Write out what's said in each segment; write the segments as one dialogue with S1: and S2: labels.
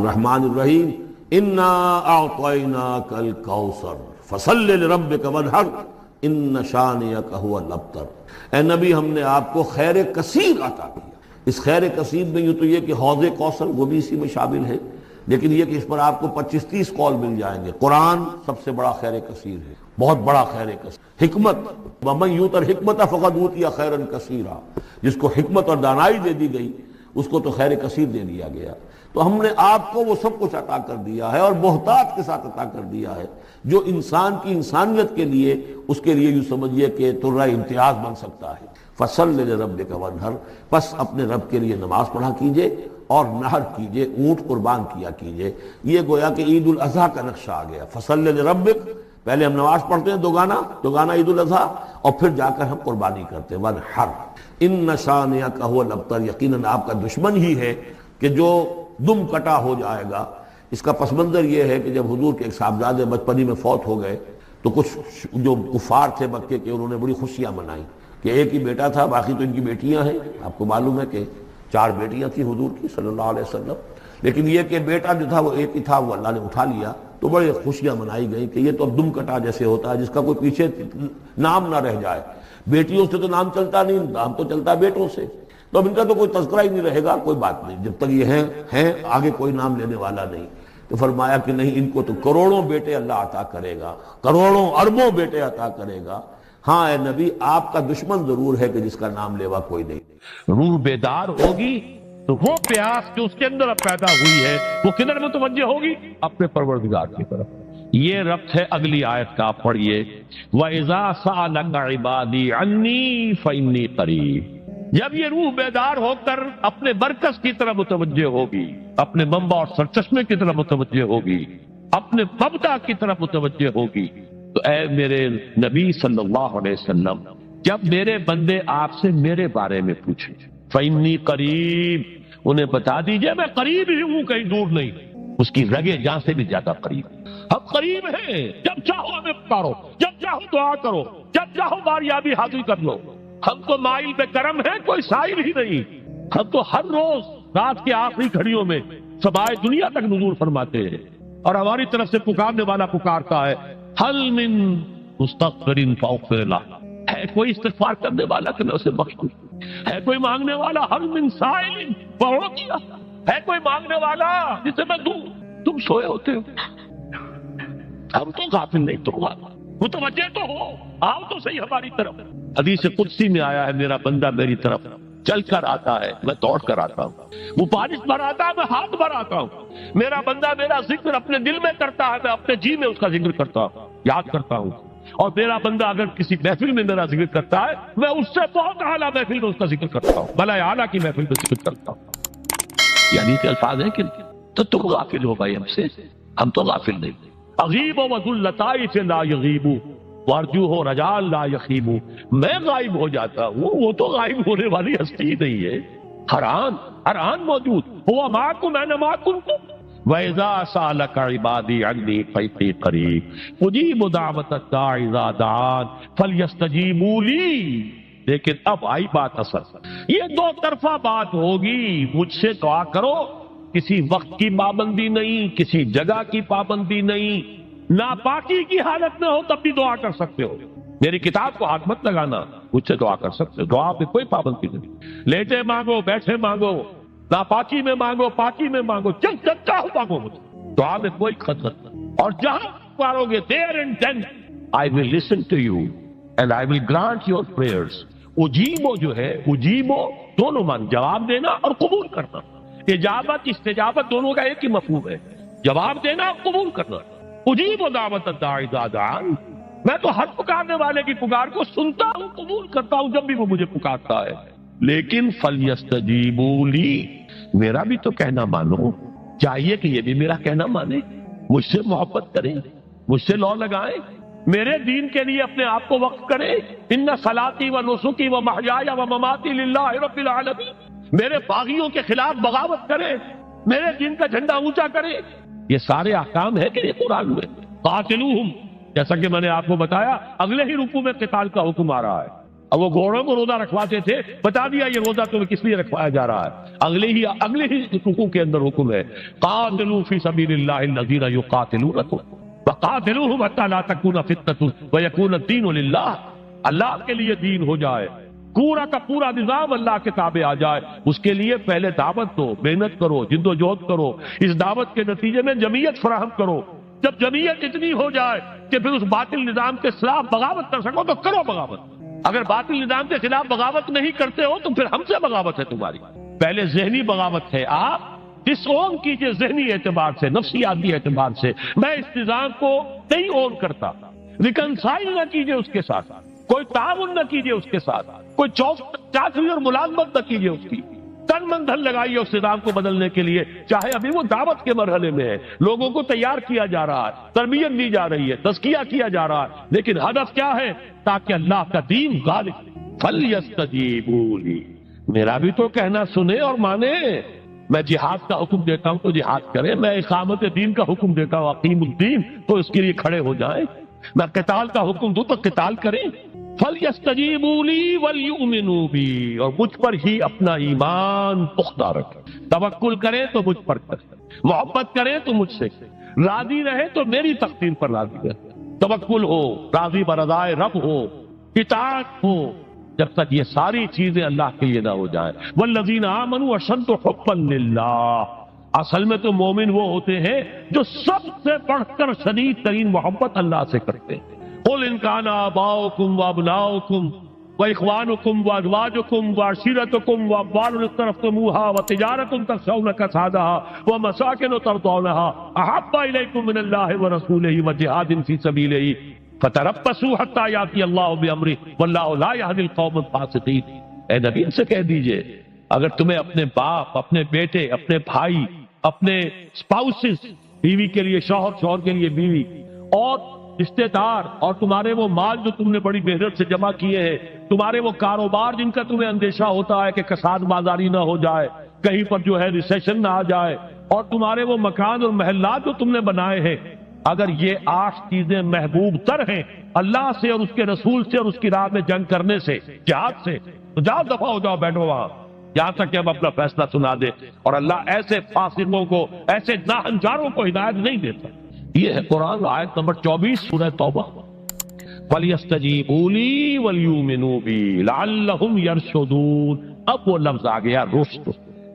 S1: الرحمن الرحیم انا اعطیناک الکوثر فصل لربک وانحر ان شانئک هو الابتر۔ اے نبی ہم نے آپ کو خیر کثیر عطا کیا۔ اس خیر کثیر میں یوں تو یہ کہ حوض کوثر وہ بھی اسی میں شامل ہے، لیکن یہ کہ اس پر آپ کو 25-30 قول مل جائیں گے۔ قرآن سب سے بڑا خیر کثیر ہے، بہت بڑا خیر کثیر۔ حکمت، ومن یؤت الحکمت فقد اوتی خیرا کثیرا، جس کو حکمت اور دانائی دے دی گئی اس کو تو خیر کثیر دے دیا گیا۔ تو ہم نے آپ کو وہ سب کچھ عطا کر دیا ہے، اور بہتات کے ساتھ عطا کر دیا ہے، جو انسان کی انسانیت کے لیے، اس کے لیے یوں سمجھیے کہ ترہ امتیاز بن سکتا ہے۔ فصل لربک وانحر، پس اپنے رب کے لیے نماز پڑھا کیجئے اور نحر کیجئے، اونٹ قربان کیا کیجئے۔ یہ گویا کہ عید الاضحیٰ کا نقشہ آ گیا۔ فصل لربک، پہلے ہم نماز پڑھتے ہیں دوگانا عید الاضحیٰ، اور پھر جا کر ہم قربانی کرتے ہیں۔ وانحر ان شانئک هو الابتر، یقیناً آپ کا دشمن ہی ہے کہ جو دم کٹا ہو جائے گا۔ اس کا پس منظر یہ ہے کہ جب حضور کے ایک صاحبزادے بچپنی میں فوت ہو گئے تو کچھ جو کفار تھے مکے کے، انہوں نے بڑی خوشیاں منائیں کہ ایک ہی بیٹا تھا، باقی تو ان کی بیٹیاں ہیں۔ آپ کو معلوم ہے کہ 4 بیٹیاں تھیں حضور کی صلی اللہ علیہ وسلم، لیکن یہ کہ بیٹا جو تھا وہ ایک ہی تھا، وہ اللہ نے اٹھا لیا، تو بڑے خوشیاں منائی گئیں کہ یہ تو اب دم کٹا جیسے ہوتا ہے، جس کا کوئی پیچھے نام نہ رہ جائے۔ بیٹیوں سے تو نام چلتا نہیں، نام تو چلتا بیٹوں سے، تو اب ان کا تو کوئی تذکرہ ہی نہیں رہے گا۔ کوئی بات نہیں، جب تک یہ ہیں آگے کوئی نام لینے والا نہیں۔ تو فرمایا کہ نہیں، ان کو تو کروڑوں بیٹے اللہ عطا کرے گا، کروڑوں اربوں بیٹے عطا کرے گا۔ ہاں اے نبی، آپ کا دشمن ضرور ہے کہ جس کا نام لیوا کوئی نہیں۔
S2: روح بیدار ہوگی تو وہ پیاس جو اس کے اندر اب پیدا ہوئی ہے وہ کدھر متوجہ ہوگی؟ اپنے پروردگار کی طرف۔ یہ ربط ہے اگلی آیت کا، پڑھیے وَإِذَا سَأَلَكَ عِبَادِي عَنِّي فَإِنِّي قَرِيبٌ۔ جب یہ روح بیدار ہو کر اپنے مرکز کی طرف متوجہ ہوگی، اپنے منبع اور سرچشمے کی طرف متوجہ ہوگی، اپنے مبدا کی طرف متوجہ ہوگی، تو اے میرے نبی صلی اللہ علیہ وسلم، جب میرے بندے آپ سے میرے بارے میں پوچھیں فَإِنِّي قریب، انہیں بتا دیجئے میں قریب ہی ہوں، کہیں دور نہیں، اس کی رگے جان سے بھی زیادہ قریب۔ ہم قریب ہیں، جب چاہو ہمیں پکارو، جب چاہو دعا کرو، جب چاہو باریابی حاصل کر لو۔ ہم تو مائل پہ کرم ہے، کوئی سائل ہی نہیں۔ ہم تو ہر روز رات کے آخری گھڑیوں میں سمائے دنیا تک نزول فرماتے ہیں، اور ہماری طرف سے پکارنے والا پکارتا ہے حل من مستغفر فاغفر لہ، ہے کوئی استغفار کرنے والا کہ میں اسے بخش دوں، ہے کوئی مانگنے والا حل من سائل فاعطی، ہے کوئی مانگنے والا جسے میں دوں۔ تم سوئے ہوتے ہو، ہم تو غافل نہیں، تو متوجہ تو ہو، آؤ تو صحیح ہماری طرف۔ حدیث قدسی میں آیا ہے میرا بندہ میری طرف چل کر آتا ہے، میں دوڑ کر آتا ہوں، وہ بارش بھر آتا ہے، میں ہاتھ بھر آتا ہوں۔ میرا بندہ میرا ذکر اپنے دل میں کرتا ہے، میں اپنے جی میں اس کا ذکر کرتا ہوں، یاد کرتا ہوں۔ اور میرا بندہ اگر کسی محفل میں میرا ذکر کرتا ہے، میں اس سے بہت اعلیٰ محفل میں اس کا ذکر کرتا ہوں، بلائے اعلیٰ کی محفل میں ذکر کرتا ہوں۔ یعنی کہ الفاظ ہیں کہ تو تم غافل ہو بھائی ہم سے، ہم تو غافل نہیں۔ اغیب و ذلطائف لا یغیب وارجو ہو رجال لا یخیب، میں غائب ہو جاتا ہوں، وہ تو غائب ہونے والی ہستی نہیں ہے، ہر آن موجود، ہوا معکم اینما کنتم وَإِذَا سَأَلَكَ عِبَادِي عَنِّي فَإِنِّي قَرِيبٌ أُجِيبُ دَعْوَةَ الدَّاعِ إِذَا دَعَانِ فَلْيَسْتَجِيبُوا لِي۔ لیکن اب آئی بات اصل، یہ دو طرفہ بات ہوگی، مجھ سے دعا کرو، کسی وقت کی پابندی نہیں، کسی جگہ کی پابندی نہیں، ناپاکی کی حالت میں ہو تب بھی دعا کر سکتے ہو، میری کتاب کو ہاتھ مت لگانا، مجھ سے دعا کر سکتے ہو، دعا پہ کوئی پابندی نہیں، لیٹے مانگو، بیٹھے مانگو، ناپاکی میں مانگو، پاکی میں مانگو، جب چاہو مانگو مجھ سے، دعا میں کوئی خطرت نہیں، اور جہاں پارو گے there and then I will listen to you and I will grant your prayers۔ اجیبو جو ہے، اجیبو دونوں مان، جواب دینا اور قبول کرنا، اجابت استجابت دونوں کا ایک ہی مفہوم ہے، جواب دینا اور قبول کرنا۔ اجیب دعوت الداعی اذا دعان، میں تو ہر پکارنے والے کی پکار کو سنتا ہوں، قبول کرتا ہوں جب بھی وہ مجھے پکارتا ہے، لیکن فلیستجیبوا لی، میرا بھی تو کہنا مانو، چاہیے کہ یہ بھی میرا کہنا مانے، مجھ سے محبت کریں، مجھ سے لو لگائیں، میرے دین کے لیے اپنے آپ کو وقف کریں۔ ان صلاتی و نسکی و محیای و مماتی للہ رب العالمین، میرے باغیوں کے خلاف بغاوت کریں، میرے دین کا جھنڈا اونچا کریں، یہ سارے احکام ہے کہ یہ قرآن میں۔ قاتلوہم، جیسا کہ میں نے آپ کو بتایا اگلے ہی رکوع میں قتال کا حکم آ رہا ہے، اب وہ گھوڑوں کو روزہ رکھواتے تھے، بتا دیا یہ روزہ تمہیں کس لیے رکھوایا جا رہا ہے، اگلے ہی رکوع کے اندر حکم ہے قاتلوا فی سبیل اللہ الذین یقاتلونکم وقاتلوہم حتی لا تکون فتنۃ ویکون الدین للہ، اللہ کے لیے دین ہو جائے، پورا کا پورا نظام اللہ کے تابع آ جائے، اس کے لیے پہلے دعوت دو، محنت کرو، جد و جہد کرو، اس دعوت کے نتیجے میں جمعیت فراہم کرو، جب جمعیت اتنی ہو جائے کہ پھر اس باطل نظام کے خلاف بغاوت کر سکو تو کرو بغاوت، اگر باطل نظام کے خلاف بغاوت نہیں کرتے ہو تو پھر ہم سے بغاوت ہے تمہاری، پہلے ذہنی بغاوت ہے، آپ ڈس اون کیجئے ذہنی اعتبار سے، نفسیاتی اعتبار سے، میں اس نظام کو نہیں اون کرتا، ریکنسائل نہ کیجئے اس کے ساتھ، کوئی تعاون نہ کیجئے اس کے ساتھ، کوئی چاکری اور ملازمت نہ کیجئے اس کی، تن من دھن لگائیے اس نظام کو بدلنے کے لیے، چاہے ابھی وہ دعوت کے مرحلے میں ہے، لوگوں کو تیار کیا جا رہا ہے، تربیت دی جا رہی ہے، تزکیہ کیا جا رہا ہے، لیکن ہدف کیا ہے؟ تاکہ اللہ کا دین غالب۔ فَلْيَسْتَجِيبُوا لِي، میرا بھی تو کہنا سنیں اور مانیں، میں جہاد کا حکم دیتا ہوں تو جہاد کریں، میں اقامت دین کا حکم دیتا ہوں اقیم الدین تو اس کے لیے کھڑے ہو جائیں، میں قتال کا حکم دوں تو قتال کریں۔ فَلْيَسْتَجِيبُوا لِي وَلْيُؤْمِنُوا بِي، اور مجھ پر ہی اپنا ایمان پختہ رکھیں، توکل کریں تو مجھ پر کریں، محبت کریں تو مجھ سے کریں، راضی رہے تو میری تقدیر پر راضی رہے، توکل ہو، راضی برضائے رب ہو، اطاعت ہو، جب تک یہ ساری چیزیں اللہ کے لیے نہ ہو جائیں۔ وَالَّذِينَ آمَنُوا أَشَدُّ حُبًّا لِلَّهِ، اصل میں تو مومن وہ ہوتے ہیں جو سب سے بڑھ کر شدید ترین محبت اللہ سے کرتے ہیں۔ قُلْ إِنْ كَانَ آبَاؤُكُمْ وَأَبْنَاؤُكُمْ وَإِخْوَانُكُمْ وَأَزْوَاجُكُمْ وَعَشِيرَتُكُمْ وَأَمْوَالٌ اقْتَرَفْتُمُوهَا وَتِجَارَةٌ تَخْشَوْنَ كَسَادَهَا وَمَسَاكِنُ تَرْضَوْنَهَا أَحَبَّ إِلَيْكُم مِّنَ اللَّهِ وَرَسُولِهِ وَجِهَادٍ فِي سَبِيلِهِ فَتَرَبَّصُوا حَتَّى يَأْتِيَ اللَّهُ بِأَمْرِهِ وَاللَّهُ لَا يَهْدِي الْقَوْمَ الْفَاسِقِينَ۔ اے نبی ان سے کہہ دیجئے اگر تمہیں اپنے باپ، اپنے بیٹے، اپنے بھائی، اپنے اسپاؤسز، بیوی کے لیے شوہر، شوہر کے لیے بیوی، اور رشتے دار، اور تمہارے وہ مال جو تم نے بڑی محنت سے جمع کیے ہیں، تمہارے وہ کاروبار جن کا تمہیں اندیشہ ہوتا ہے کہ کساد بازاری نہ ہو جائے، کہیں پر جو ہے ریسیشن نہ آ جائے، اور تمہارے وہ مکان اور محلات جو تم نے بنائے ہیں، اگر یہ 8 چیزیں محبوب تر ہیں اللہ سے اور اس کے رسول سے اور اس کی راہ میں جنگ کرنے سے، جہاد سے، تو جاؤ دفع ہو جاؤ، بیٹھو وہاں، یہاں تک کہ ہم اپنا فیصلہ سنا دے، اور اللہ ایسے فاسقوں کو، ایسے ناہنجاروں کو ہدایت نہیں دیتا۔ یہ ہے قرآن آیت نمبر 24 سورہ توبہ۔ فَلْيَسْتَجِيبُوا لِي وَلْيُؤْمِنُوا بِي لَعَلَّهُمْ يَرْشُدُونَ، اب وہ لفظ آ گیا رشد۔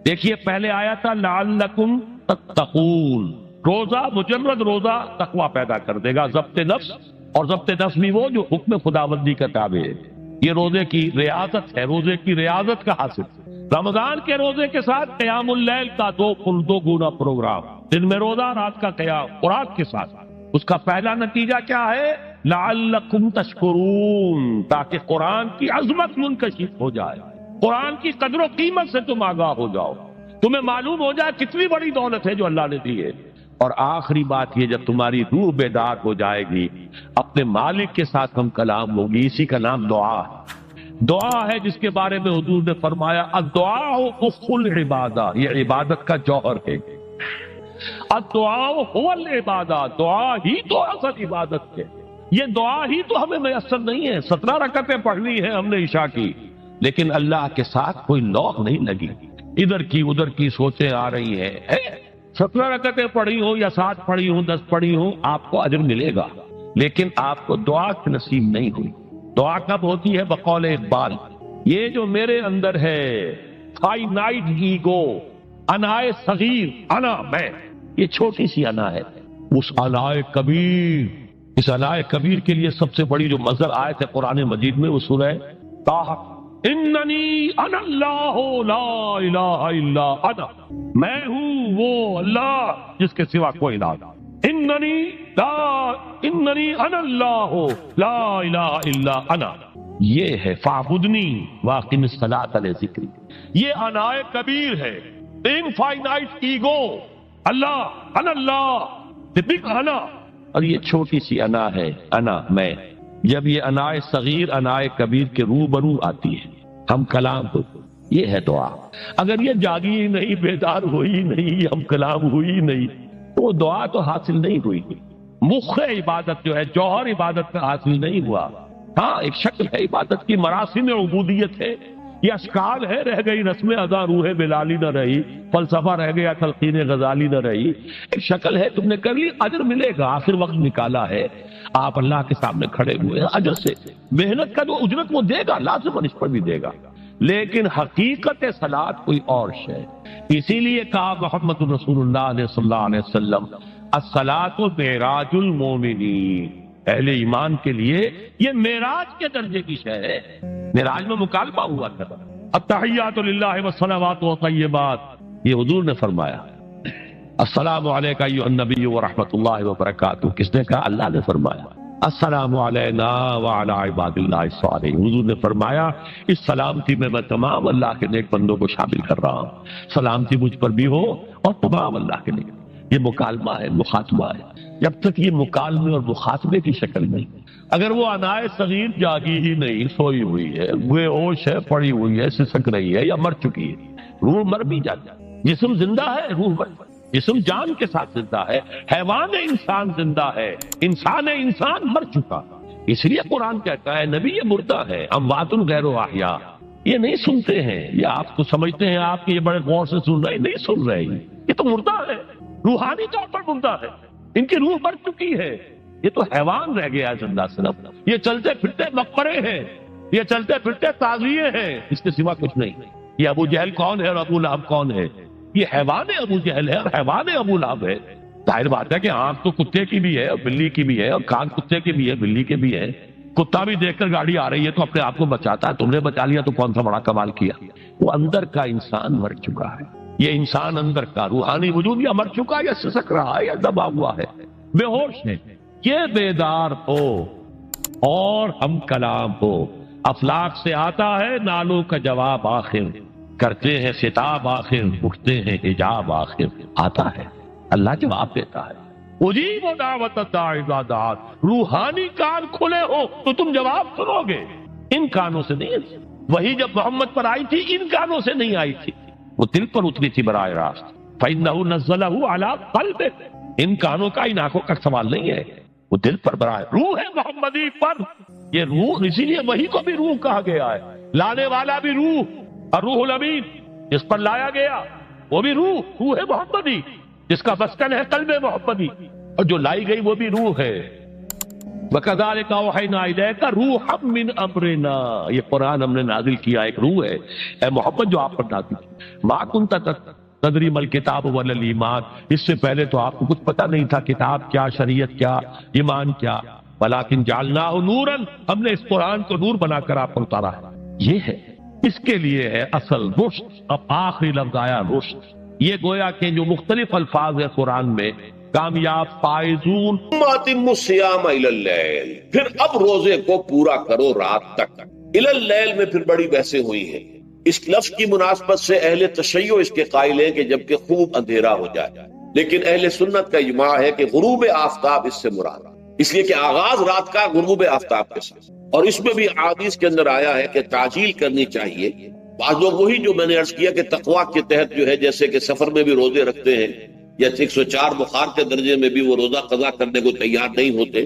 S2: دیکھیے پہلے آیا تھا لَعَلَّكُمْ تَتَّقُونَ، روزہ، مجرد روزہ تقوی پیدا کر دے گا، ضبط نفس، اور ضبط نفس بھی وہ جو حکم خداوندی کا تابع ہے، یہ روزے کی ریاضت ہے، روزے کی ریاضت کا حاصل۔ رمضان کے روزے کے ساتھ قیام اللیل کا دو گنا پروگرام، دن میں روزہ، رات کا قیام، قرآن کے ساتھ۔ اس کا پہلا نتیجہ کیا ہے؟ لعلکم تشکرون، تاکہ قرآن کی عظمت منکشف ہو جائے، قرآن کی قدر و قیمت سے تم آگاہ ہو جاؤ، تمہیں معلوم ہو جائے کتنی بڑی دولت ہے جو اللہ نے دی ہے۔ اور آخری بات یہ، جب تمہاری روح بیدار ہو جائے گی، اپنے مالک کے ساتھ ہم کلام ہوگی، اسی کا نام دعا ہے۔ دعا ہے جس کے بارے میں حضور نے فرمایا الدعاء اخ العبادہ، یہ عبادت کا جوہر ہے۔ الدعاء هو العبادہ، دعا ہی تو اصل عبادت ہے۔ یہ دعا ہی تو ہمیں میسر نہیں ہے، 17 رکعتیں پڑھنی ہیں ہم نے عشاء کی، لیکن اللہ کے ساتھ کوئی لوح نہیں لگی، ادھر کی ادھر کی سوچیں آ رہی ہیں۔ 17 رکعتیں پڑھی ہوں یا 7 پڑھی ہوں، 10 پڑھی ہوں، آپ کو اجر ملے گا، لیکن آپ کو دعا کی نصیب نہیں ہوئی۔ دعا کب ہوتی ہے؟ بقول اقبال، یہ جو میرے اندر ہے فائنائٹ ایگو، انائے صغیر، انا میں، یہ چھوٹی سی انا ہے، اس انائے کبیر، اس انائے کبیر کے لیے سب سے بڑی جو مظہر آیت ہے قرآن مجید میں وہ سورہ طٰہٰ، اننی انا اللہ لا الہ الا انا، میں ہوں وہ اللہ جس کے سوا کوئی نہ، اننی انا اللہ لا الہ الا انا، یہ ہے فاعبدنی واقم الصلاۃ لذکری، یہ انائے کبیر ہے، infinite ego, Allah, Allah, the big انا، اور یہ چھوٹی سی انا ہے، انا میں۔ جب یہ انائے صغیر انائے کبیر کے روبرو آتی ہے، ہم کلام ہو، یہ ہے دعا۔ اگر یہ جاگی ہی نہیں، بیدار ہوئی نہیں، ہم کلام ہوئی نہیں، تو وہ دعا تو حاصل نہیں ہوئی، مخ عبادت جو ہے، جوہر عبادت کا حاصل نہیں ہوا۔ ہاں ایک شکل ہے عبادت کی، مراسم عبودیت ہے، یہ اشکال ہے، رہ گئی رسم ادا روح بلالی نہ رہی، فلسفہ رہ گیا تلقین غزالی نہ رہی، ایک شکل ہے، تم نے کر لی، اجر ملے گا، آخر وقت نکالا ہے، آپ اللہ کے سامنے کھڑے ہوئے ہیں، اجر سے محنت کا جو اجرت وہ دے گا، لازم اس پر بھی دے گا، لیکن حقیقت صلاۃ کوئی اور شے۔ اسی لیے کہا محمد رسول اللہ صلی اللہ علیہ وسلم الصلاۃ معراج المومنین، اہل ایمان کے لیے یہ معراج کے درجے کی شے ہے۔ معراج میں مکالمہ ہوا تھا، التحیات للہ والصلوات والطیبات، یہ حضور نے فرمایا، السلام علیکہ ایھا النبی ورحمۃ اللہ وبرکاتہ، کس نے کہا؟ اللہ نے فرمایا، السلام علینا وعلی عباد اللہ الصالحین، حضور نے فرمایا اس سلامتی میں تمام اللہ کے نیک بندوں کو شامل کر رہا ہوں، سلامتی مجھ پر بھی ہو اور تمام اللہ کے نیک۔ یہ مکالمہ ہے، مخاطبہ ہے، جب تک یہ مکالمے اور مخاطبے کی شکل نہیں، اگر وہ انائے صغیر جاگی ہی نہیں، سوئی ہوئی ہے، بے ہوش ہے، پڑی ہوئی ہے، سسک رہی ہے یا مر چکی ہے، روح مر بھی جاتا ہے، جسم زندہ ہے، روح مر، جسم جان کے ساتھ زندہ ہے، حیوان انسان زندہ ہے، انسان مر چکا، اس لیے قرآن کہتا ہے نبی یہ مردہ ہے، اموات غیر احیاء، یہ نہیں سنتے ہیں، یہ آپ کو سمجھتے ہیں آپ کے یہ بڑے غور سے سن رہے ہیں، نہیں سن رہے ہیں، یہ تو مردہ ہے، روحانی طور پر مردہ ہے، ان کی روح مر چکی ہے، یہ تو حیوان رہ گیا ہے زندہ صرف، یہ چلتے پھرتے مقبرے ہیں، یہ چلتے پھرتے تعزیے ہیں، اس کے سوا کچھ نہیں۔ یہ ابو جہل کون ہے اور ابو لہب کون ہے؟ یہ حیوان ابو جہل ہے اور حیوان ابو لہب ہے۔ ظاہر بات ہے کہ آنکھ تو کتے کی بھی ہے اور بلی کی بھی ہے اور کان کتے کی بھی ہے، بلی کے بھی ہے، کتا بھی دیکھ کر گاڑی آ رہی ہے تو اپنے آپ کو بچاتا ہے، تم نے بچا لیا تو کون سا بڑا کمال کیا۔ وہ اندر کا انسان مر چکا ہے، یہ انسان اندر کا روحانی وجود یا مر چکا یا سسک رہا ہے یا دبا ہوا ہے، بے ہوش ہے، یہ بیدار ہو اور ہم کلام ہو، افلاک سے آتا ہے نالوں کا جواب آخر، کرتے ہیں خطاب آخر، اٹھتے ہیں حجاب آخر، آتا ہے اللہ جواب دیتا ہے، اجیب دعوت الداعی اذا دعان، روحانی کان کھلے ہو تو تم جواب سنو گے، ان کانوں سے نہیں، وہی جب محمد پر آئی تھی ان کانوں سے نہیں آئی تھی، وہ دل پر اتری تھی براہ راست، فإنہ نزلہ علی قلبک، ان کانوں کا ان آنکھوں کا سوال نہیں ہے، وہ دل پر براہ، روح ہے محمدی پر، یہ روح، اسی لیے وہی کو بھی روح کہا گیا ہے، لانے والا بھی روح، اور روح الامین جس پر لایا گیا وہ بھی روح محمدی، جس کا مسکن ہے قلب محمدی، اور جو لائی گئی وہ بھی روح ہے۔ وَكَذَلِكَ أَوْحَيْنَا إِلَيْكَ رُوحًا مِّنْ أَمْرِنَا، یہ قرآن ہم نے نازل کیا، ایک روح ہے اے محمد جو آپ پر نازل کی، مَا كُنْتَ تَدْرِي مَا الْكِتَابُ وَلَا الْإِيمَانُ، اس سے پہلے تو آپ کو کچھ پتہ نہیں تھا کتاب کیا، شریعت کیا، ایمان کیا، وَلَكِنْ جَعَلْنَاهُ نُورًا، ہم نے اس قرآن کو نور بنا کر آپ پر اتارا ہے، یہ ہے، اس کے لیے ہے اصل رشد۔ اب آخری لفظ آیا رشد، یہ گویا کہ جو مختلف الفاظ ہے قرآن میں، کامیاب، فائزون،
S1: اتم الصیام الی اللیل، پھر اب روزے کو پورا کرو رات تک، الی اللیل میں پھر بڑی بحثیں ہوئی ہیں، اس لفظ کی مناسبت سے اہل تشیع اس کے قائل ہیں کہ جب کہ خوب اندھیرا ہو جائے، لیکن اہل سنت کا اجماع ہے کہ غروب آفتاب اس سے مراد، اس لیے کہ آغاز رات کا غروب آفتاب کے ساتھ، اور اس میں بھی احادیث کے اندر آیا ہے کہ تعجیل کرنی چاہیے۔ بعض لوگ وہی جو میں نے عرض کیا کہ تقویٰ کے تحت جو ہے جیسے کہ سفر میں بھی روزے رکھتے ہیں یا 104 بخار کے درجے میں بھی وہ روزہ قضا کرنے کو تیار نہیں ہوتے،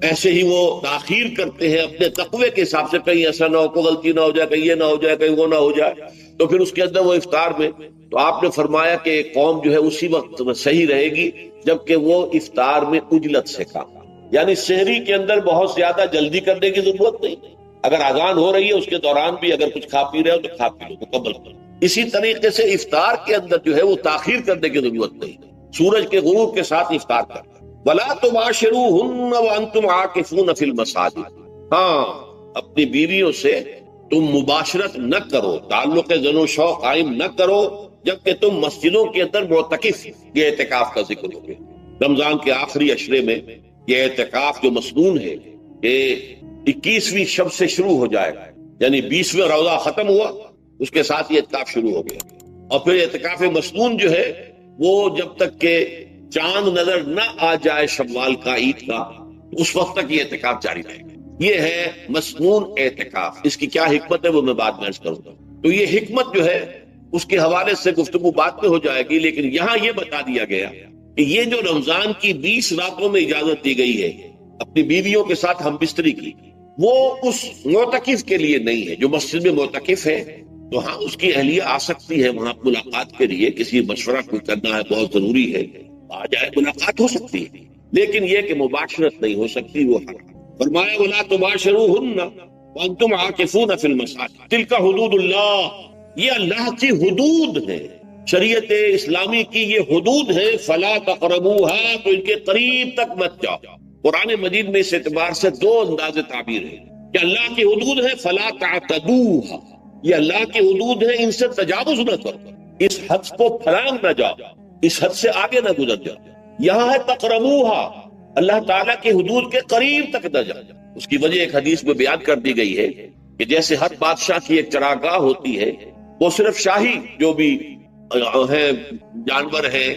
S1: ایسے ہی وہ تاخیر کرتے ہیں اپنے تقوی کے حساب سے، کہیں ایسا نہ ہو، کوئی غلطی نہ ہو جائے، کہیں یہ نہ ہو جائے، کہیں وہ نہ ہو جائے، تو پھر اس کے اندر وہ افطار میں، تو آپ نے فرمایا کہ قوم جو ہے اسی وقت صحیح رہے گی جبکہ وہ افطار میں عجلت سے کام، یعنی سحری کے اندر بہت زیادہ جلدی کرنے کی ضرورت نہیں، اگر اذان ہو رہی ہے اس کے دوران بھی اگر کچھ کھا پی رہے ہو تو کھا پی لو، مکمل کرو۔ اسی طریقے سے افطار کے اندر جو ہے وہ تاخیر کرنے کی ضرورت نہیں، سورج کے غروب کے ساتھ افطار کرنا۔ وَلَا تُبَاشِرُوهُنَّ وَأَنْتُمْ عَاكِفُونَ فِي الْمَسَاجِدِ، ہاں اپنی بیویوں سے تم مباشرت نہ کرو، تعلق زن و شوق قائم نہ کرو جبکہ تم مسجدوں کے اندر معتکف، یہ اعتکاف کا ذکر ہو گیا۔ رمضان کے آخری عشرے میں یہ اعتکاف جو مسنون ہے کہ 21ویں شب سے شروع ہو جائے گا، یعنی 20واں روزہ ختم ہوا اس کے ساتھ یہ اعتکاف شروع ہو گیا، اور پھر اعتکاف مسنون جو ہے وہ جب تک کہ چاند نظر نہ آ جائے شوال کا، عید کا، اس وقت تک یہ اعتکاف جاری رہے گا۔ یہ ہے مسنون اعتکاف، اس کی کیا حکمت ہے وہ میں بعد میں عرض کروں گا، تو یہ حکمت جو ہے اس کے حوالے سے گفتگو بعد میں ہو جائے گی، لیکن یہاں یہ بتا دیا گیا کہ یہ جو رمضان کی 20 راتوں میں اجازت دی گئی ہے اپنی بیویوں کے ساتھ ہم بستری کی،
S3: وہ اس معتکف کے لیے نہیں ہے جو مسجد میں معتکف ہے، تو ہاں اس کی اہلیہ آ سکتی ہے وہاں ملاقات کے لیے، کسی مشورہ کوئی کرنا ہے بہت ضروری ہے، آ جائے، ملاقات ہو سکتی ہے، لیکن یہ کہ مباشرت نہیں ہو سکتی، وہ حرام۔ فرمایا وَلَا تُبَاشِرُوهُنَّ وَأَنْتُمْ عَاكِفُونَ فِي الْمَسَاجِدِ تِلْكَ حُدُودُ اللَّهِ، یہ اللہ کی حدود ہے، شریعت اسلامی کی یہ حدود ہے، فَلَا تَقْرَبُوهَا، تو ان کے قریب تک مت جاؤ۔ قرآن مجید میں اس اعتبار سے دو انداز تعبیر ہے کہ اللہ کی حدود ہے فَلَا تَعْتَدُوهَا، یہ اللہ کی حدود ہے، ان سے تجاوز نہ کرو، اس حد کو پھلانگ نہ جاؤ، اس حد سے آگے نہ گزر جاؤ۔ یہاں ہے تقربوها، اللہ تعالیٰ کی حدود کے قریب تک نہ جاؤ۔ اس کی وجہ ایک حدیث میں بیان کر دی گئی ہے کہ جیسے ہر بادشاہ کی ایک چراگاہ ہوتی ہے، وہ صرف شاہی جو بھی ہے جانور ہیں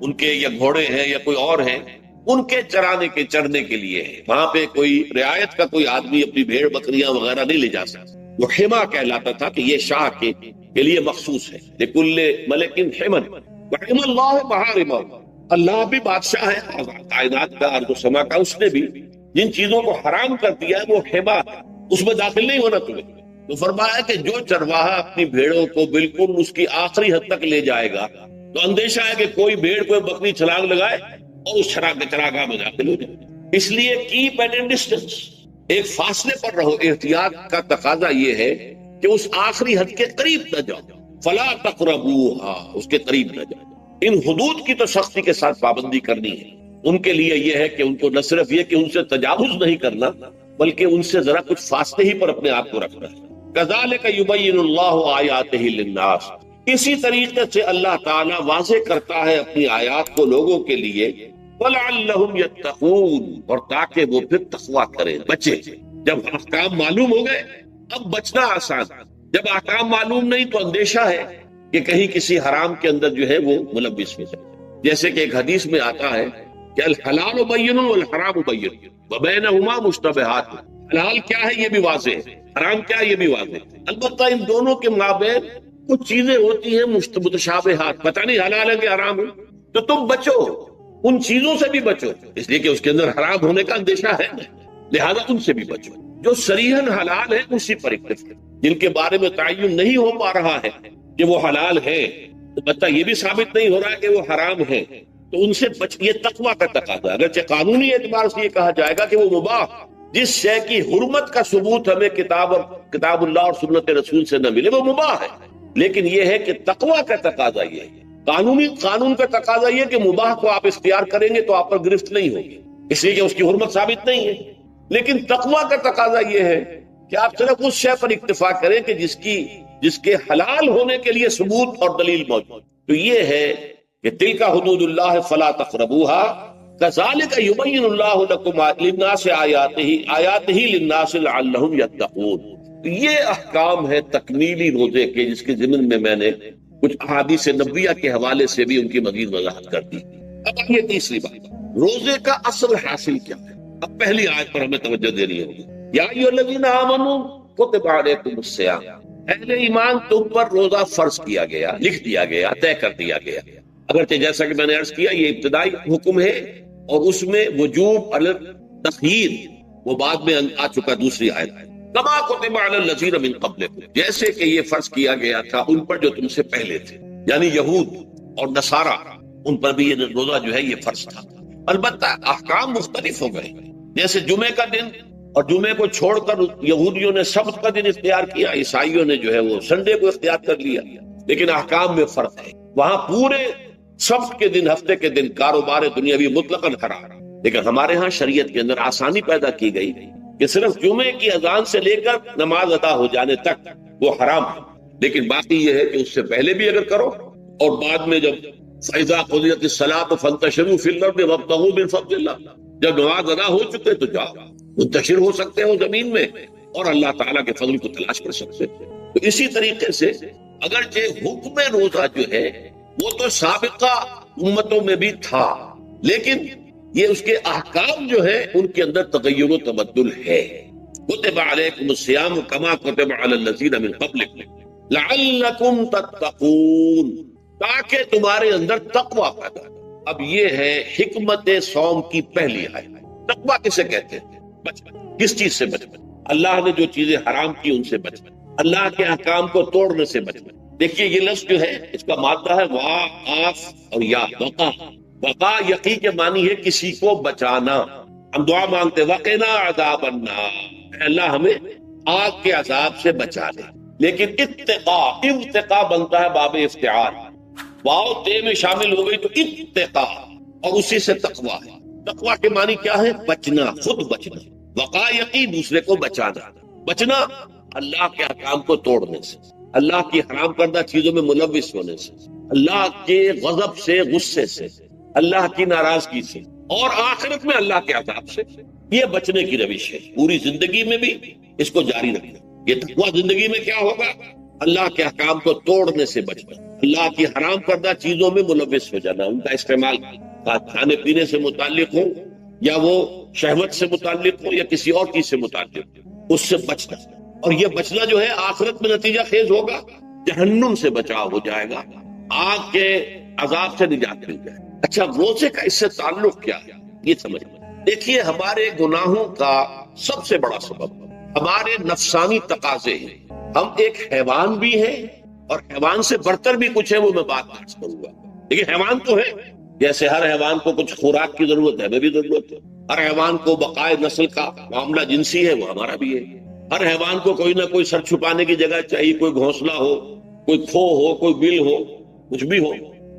S3: ان کے، یا گھوڑے ہیں یا کوئی اور ہیں، ان کے چرانے کے چرنے کے لیے ہے، وہاں پہ کوئی رعایت کا کوئی آدمی اپنی بھیڑ بکریاں وغیرہ نہیں لے جا سکتا، وہ حما کہلاتا تھا کہ یہ شاہ کے لیے مخصوص ہے، لکل ملک حمن وحم اللہ محارمہ، اللہ بھی بادشاہ ہے کائنات کا، ارض و سما کا، اس نے بھی جن چیزوں کو حرام کر دیا ہے وہ حما ہے، اس میں داخل نہیں ہونا تمہیں۔ تو فرمایا کہ جو چرواہا اپنی بھیڑوں کو بالکل اس کی آخری حد تک لے جائے گا تو اندیشہ ہے کہ کوئی بھیڑ کوئی بکری چھلانگ لگائے اور اس چراگاہ میں داخل ہو جائے، اس لیے کیپ ایٹ این ڈسٹینس، ایک فاصلے پر رہو۔ احتیاط کا تقاضا یہ ہے کہ اس آخری حد کے قریب نہ جاؤ، فلا تقربوها، اس کے قریب نہ جاؤ۔ ان حدود کی تو سختی کے ساتھ پابندی کرنی ہے، ان کے لیے یہ ہے کہ ان کو نہ صرف یہ کہ ان سے تجاوز نہیں کرنا، بلکہ ان سے ذرا کچھ فاصلے ہی پر اپنے آپ کو رکھنا ہے۔ کذالک یبین اللہ آیاتہ للناس، اسی طریقے سے اللہ تعالیٰ واضح کرتا ہے اپنی آیات کو لوگوں کے لیے، وَلَعَلَّهُمْ يَتَّقُونَ، اور تاکہ وہ پھر تقویٰ کریں، بچیں۔ جب احکام معلوم ہو گئے اب بچنا آسان، جب احکام معلوم نہیں تو اندیشہ ہے کہ کہیں کسی حرام کے اندر جو ہے وہ ملوث ہو جائے۔ جیسے کہ ایک حدیث میں آتا ہے کہ الحلال بین والحرام بین وبینہما مشتبہات، حلال کیا ہے یہ بھی واضح ہے، حرام کیا ہے یہ بھی واضح ہے، البتہ ان دونوں کے مابین کچھ چیزیں ہوتی ہیں متشابہات، پتہ نہیں حلال ہے کہ حرام ہے، تو تم بچو، ان چیزوں سے بھی بچو، اس لیے کہ اس کے اندر حرام ہونے کا اندیشہ ہے، لہذا ان سے بھی بچو۔ جو صریحاً حلال ہے اسی پر اکتفا، جن کے بارے میں تعین نہیں ہو پا رہا ہے کہ وہ حلال ہے، البتہ یہ بھی ثابت نہیں ہو رہا ہے کہ وہ حرام ہے، تو ان سے بچ، یہ تقویٰ کا تقاضا ہے۔ اگرچہ قانونی اعتبار سے یہ کہا جائے گا کہ وہ مباح، جس شے کی حرمت کا ثبوت ہمیں کتاب اللہ اور سنت رسول سے نہ ملے وہ مباح ہے، لیکن یہ ہے کہ تقویٰ کا تقاضا یہ ہے، قانون کا تقاضا یہ کہ مباح کو آپ اختیار کریں گے تو آپ پر گرفت نہیں ہوگی، اس لیے کہ اس کی حرمت ثابت نہیں ہے، لیکن تقویٰ کا تقاضا یہ ہے کہ آپ صرف اس شے پر اکتفا کریں کہ جس کے حلال ہونے کے لیے ثبوت اور دلیل موجود۔ تو یہ ہے کہ تلک حدود اللہ فلا تقربوها کذالک یبین اللہ لکم للناس آیاتہ للناس لعلہم یتقون۔ یہ احکام ہے تکمیلی روزے کے، جس کے ضمن میں میں نے کچھ احادیث نبویہ کے حوالے سے بھی ان کی مزید وضاحت کر دی۔ اب یہ تیسری بات، روزے کا اصل حاصل کیا ہے؟ اب پہلی آیت پر ہمیں توجہ دینی ہوگی، یا ایھا الذین آمنوا کتب علیکم الصیام، اہل ایمان تم پر روزہ فرض کیا گیا، لکھ دیا گیا، طے کر دیا گیا۔ اگرچہ جیسا کہ میں نے عرض کیا یہ ابتدائی حکم ہے اور اس میں وجوب علی التخییر وہ بعد میں آ چکا دوسری آیت، کما کتب علی الذین من قبلکم، جیسے کہ یہ فرض کیا گیا تھا ان پر جو تم سے پہلے تھے، یعنی یہود اور نصارہ، ان پر بھی یہ روزہ جو ہے یہ فرض تھا۔ البتہ احکام مختلف ہو گئے، جیسے جمعے کا دن، اور جمعے کو چھوڑ کر یہودیوں نے سبت کا دن اختیار کیا، عیسائیوں نے جو ہے وہ سنڈے کو اختیار کر لیا، لیکن احکام میں فرق ہے۔ وہاں پورے سبت کے دن، ہفتے کے دن کاروبار دنیاوی مطلقاً حرام، لیکن ہمارے ہاں شریعت کے اندر آسانی پیدا کی گئی کہ صرف جمعے کی اذان سے لے کر نماز ادا ہو جانے تک وہ حرام ہے، لیکن باقی یہ ہے کہ اس سے پہلے بھی اگر کرو اور بعد میں جب فَإِذَا قُضِيَتِ الصَّلَاةُ فَانتَشِرُوا فِي الْأَرْضِ وَابْتَغُوا مِن فَضْلِ اللَّهِ، جب نماز ادا ہو چکے تو جاؤ، منتشر ہو سکتے ہو زمین میں اور اللہ تعالیٰ کے فضل کو تلاش کر سکتے ہو۔ تو اسی طریقے سے اگرچہ حکم روزہ جو ہے وہ تو سابقہ امتوں میں بھی تھا، لیکن یہ اس کے احکام جو ہے ان کے اندر تغیر و تبدل ہے۔ کتب علیکم الصیام کما کتب علی الذین من قبلکم لعلکم تتقون، تاکہ تمہارے اندر تقوی پیدا ہو۔ اب یہ ہے حکمت صوم کی پہلی آیت۔ تقوی کسے کہتے ہیں؟ بچپن، کس چیز سے بچپن؟ اللہ نے جو چیزیں حرام کی ان سے بچنا، اللہ کے احکام کو توڑنے سے بچنا۔ دیکھیے یہ لفظ جو ہے اس کا مادہ ہے وا، آف اور یا، وقا۔ وقا یقی کے معنی ہے کسی کو بچانا۔ ہم دعا مانگتے وقنا عذاب النار، اے اللہ ہمیں آگ کے عذاب سے بچا دے، لیکن اتقا بنتا ہے باب افتعال، واو تے میں شامل ہو گئی تو اتقا، اور اسی سے تقویٰ ہے۔ تقویٰ کے معنی کیا ہے؟ بچنا، خود بچنا۔ وقا یقی دوسرے کو بچانا، بچنا اللہ کے احکام کو توڑنے سے، اللہ کی حرام کردہ چیزوں میں ملوث ہونے سے، اللہ کے غضب سے، غصے سے، اللہ کی ناراضگی سے، اور آخرت میں اللہ کے عذاب سے۔ یہ بچنے کی روش ہے، پوری زندگی میں بھی اس کو جاری رکھنا۔ یہ تقویٰ زندگی میں کیا ہوگا؟ اللہ کے احکام کو توڑنے سے بچنا، اللہ کی حرام کردہ چیزوں میں ملوث ہو جانا، ان کا استعمال کھانے پینے سے متعلق ہو یا وہ شہوت سے متعلق ہو یا کسی اور چیز سے متعلق ہو، اس سے بچنا۔ اور یہ بچنا جو ہے آخرت میں نتیجہ خیز ہوگا، جہنم سے بچاؤ ہو جائے گا، آگ کے عذاب سے نجات مل جائے۔ اچھا روزے کا اس سے تعلق کیا ہے یہ سمجھ لیں۔ دیکھیے ہمارے گناہوں کا سب سے بڑا سبب ہمارے نفسانی تقاضے ہیں۔ ہم ایک حیوان بھی ہیں اور حیوان سے بڑھتر بھی کچھ ہے، وہ میں بات کروں گا، لیکن حیوان تو ہے۔ جیسے ہر حیوان کو کچھ خوراک کی ضرورت ہے، ہمیں بھی ضرورت ہے۔ ہر حیوان کو بقائے نسل کا معاملہ جنسی ہے، وہ ہمارا بھی ہے۔ ہر حیوان کو کوئی نہ کوئی سر چھپانے کی جگہ چاہیے، کوئی گھونسلہ ہو، کوئی کھو ہو، کوئی بل ہو، کچھ بھی ہو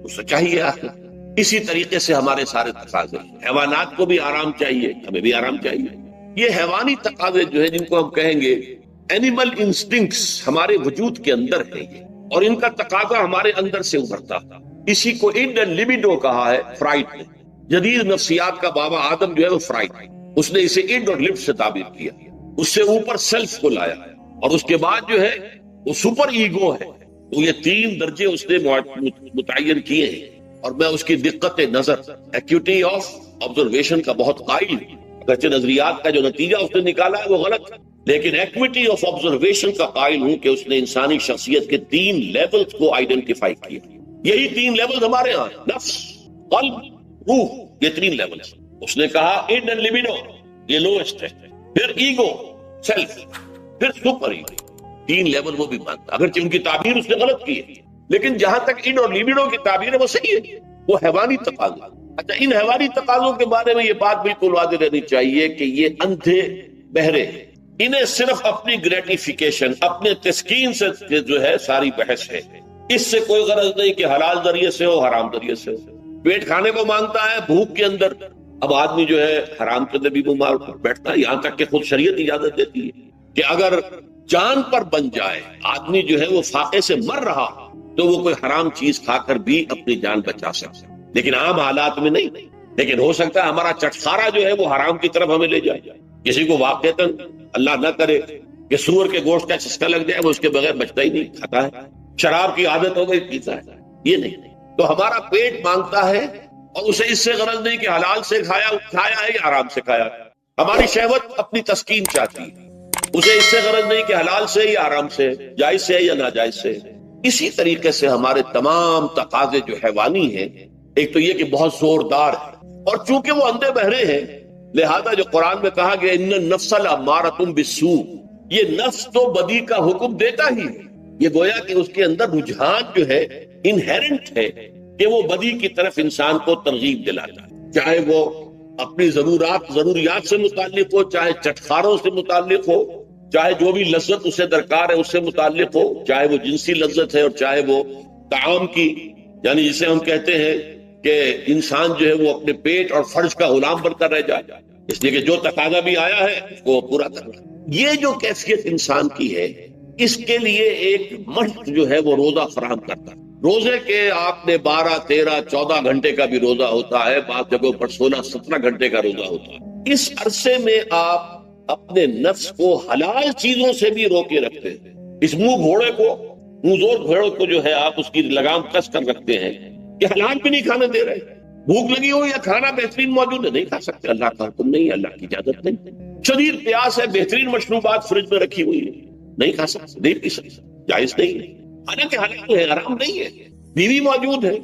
S3: اس سے چاہیے آخر۔ اسی طریقے سے ہمارے سارے تقاضے، حیوانات کو بھی آرام چاہیے، ہمیں بھی آرام چاہیے۔ یہ حیوانی تقاضے جو ہے جن کو ہم کہیں گے اینیمل انسٹنکٹس، ہمارے وجود کے اندر ہے یہ، اور ان کا تقاضا ہمارے اندر سے ابھرتا۔ اسی کو انڈین لیبیڈو کہا ہے فرائڈ نے۔ جدید نفسیات کا بابا آدم جو ہے وہ فرائڈ، اس نے اسے انڈ اور لفٹ سے تعبیر کیا، اس سے اوپر سیلف کو لایا، اور اس کے بعد جو ہے وہ سپر ایگو ہے۔ تو یہ تین درجے اس نے متعین کیے ہیں، اور میں اس کی دقت نظر، ایکیوٹی آف آبزرویشن کا بہت قائل ہوں۔ اگرچہ نظریات کا جو نتیجہ اس نے نکالا ہے وہ غلط ہے، لیکن ایکویٹی آف آبزرویشن کا قائل ہوں کہ اس نے انسانی شخصیت کے 3 لیولز کو آئیڈینٹیفائی کیا۔ یہی 3 لیولز ہمارے ہاں، نفس، قلب، روح، یہ 3 لیولز۔ اس نے کہا انڈ اینڈ لیبیڈو یہ لوسٹ ہے، پھر ایگو، سیلف، پھر سپر ایگو۔ 3 لیول وہ بھی مانتا، اگرچہ ان کی تعبیر اس نے غلط کی ہے، لیکن جہاں تک انڈ اور لیبیڈو کی تعبیر ہے وہ صحیح ہے، وہ حیوانی تقاضا۔ اچھا ان حیوانی تقاضوں کے بارے میں یہ بات بالکل واضح رہنی چاہیے کہ یہ اندھے بہرے ہیں، انہیں صرف اپنی گریٹیفیکیشن، اپنے تسکین سے جو ہے ساری بحث ہے۔ اس سے کوئی غرض نہیں کہ حلال ذریعے سے ہو، حرام ذریعے سے ہو۔ پیٹ کھانے کو مانگتا ہے بھوک کے اندر، اب آدمی جو ہے حرام کے اندر بھی بیمار بیٹھتا ہے، یہاں تک کہ خود شریعت اجازت دیتی ہے کہ اگر جان پر بن جائے آدمی جو ہے وہ فاقے سے مر رہا تو وہ کوئی حرام چیز کھا کر بھی اپنی جان بچا سکتا ہے، لیکن عام حالات میں نہیں۔ لیکن ہو سکتا ہے ہمارا چٹخارا جو ہے وہ حرام کی طرف ہمیں لے جائے، کسی کو واقعتاً اللہ نہ کرے کہ سور کے گوشت کا چسکا لگ جائے، وہ اس کے بغیر بچتا ہی نہیں، کھاتا ہے، شراب کی عادت ہو گئی پیتا ہے، یہ نہیں۔ تو ہمارا پیٹ مانگتا ہے، اور اسے اس سے غرض نہیں کہ حلال سے کھایا ہے یا حرام سے کھایا ہے۔ ہماری شہوت اپنی تسکین چاہتی ہے، اسے اس سے غرض نہیں کہ حلال سے یا حرام سے، جائز سے یا ناجائز سے۔ اسی طریقے سے ہمارے تمام تقاضے جو حیوانی ہیں، ایک تو یہ کہ بہت زوردار ہے، اور چونکہ وہ اندھے بہرے ہیں لہذا جو قرآن میں کہا گیا ان النفس لامارۃ بالسوء، یہ نفس تو بدی کا حکم دیتا ہی ہے، یہ گویا کہ اس کے اندر رجحان جو ہے انہیرنٹ ہے کہ وہ بدی کی طرف انسان کو ترغیب دلاتا ہے، چاہے وہ اپنی ضروریات سے متعلق ہو، چاہے چٹخاروں سے متعلق ہو، چاہے جو بھی لذت اسے درکار ہے اس سے متعلق ہو، چاہے وہ جنسی لذت ہے اور چاہے وہ طعام کی، یعنی جسے ہم کہتے ہیں کہ انسان جو ہے وہ اپنے پیٹ اور فرج کا غلام بن کر رہ جائے، اس لیے کہ جو تقاضا بھی آیا ہے اس کو پورا کرنا۔ یہ جو کیفیت انسان کی ہے، اس کے لیے ایک مشق جو ہے وہ روزہ فراہم کرتا ہے۔ روزے کے آپ نے 12، 13، 14 گھنٹے کا بھی روزہ ہوتا ہے، بعض جگہوں پر 16، 17 گھنٹے کا روزہ ہوتا ہے۔ اس عرصے میں آپ اپنے نفس کو حلال چیزوں سے بھی روکے رکھتے ہیں، اس منہ زور گھوڑے کو جو ہے آپ اس کی لگام کس کر رکھتے ہیں کہ حلال بھی نہیں کھانے دے رہے، بھوک لگی ہو یا کھانا بہترین موجود ہے نہیں کھا سکتے، اللہ کا حکم نہیں ہے، اللہ کی اجازت نہیں، شدید پیاس ہے، بہترین مشروبات فریج میں رکھی ہوئی ہے، نہیں کھا سکتے، نہیں پی سکتے، جائز نہیں ہے، حالانکہ حلال ہے، حرام نہیں ہے، بیوی موجود ہے،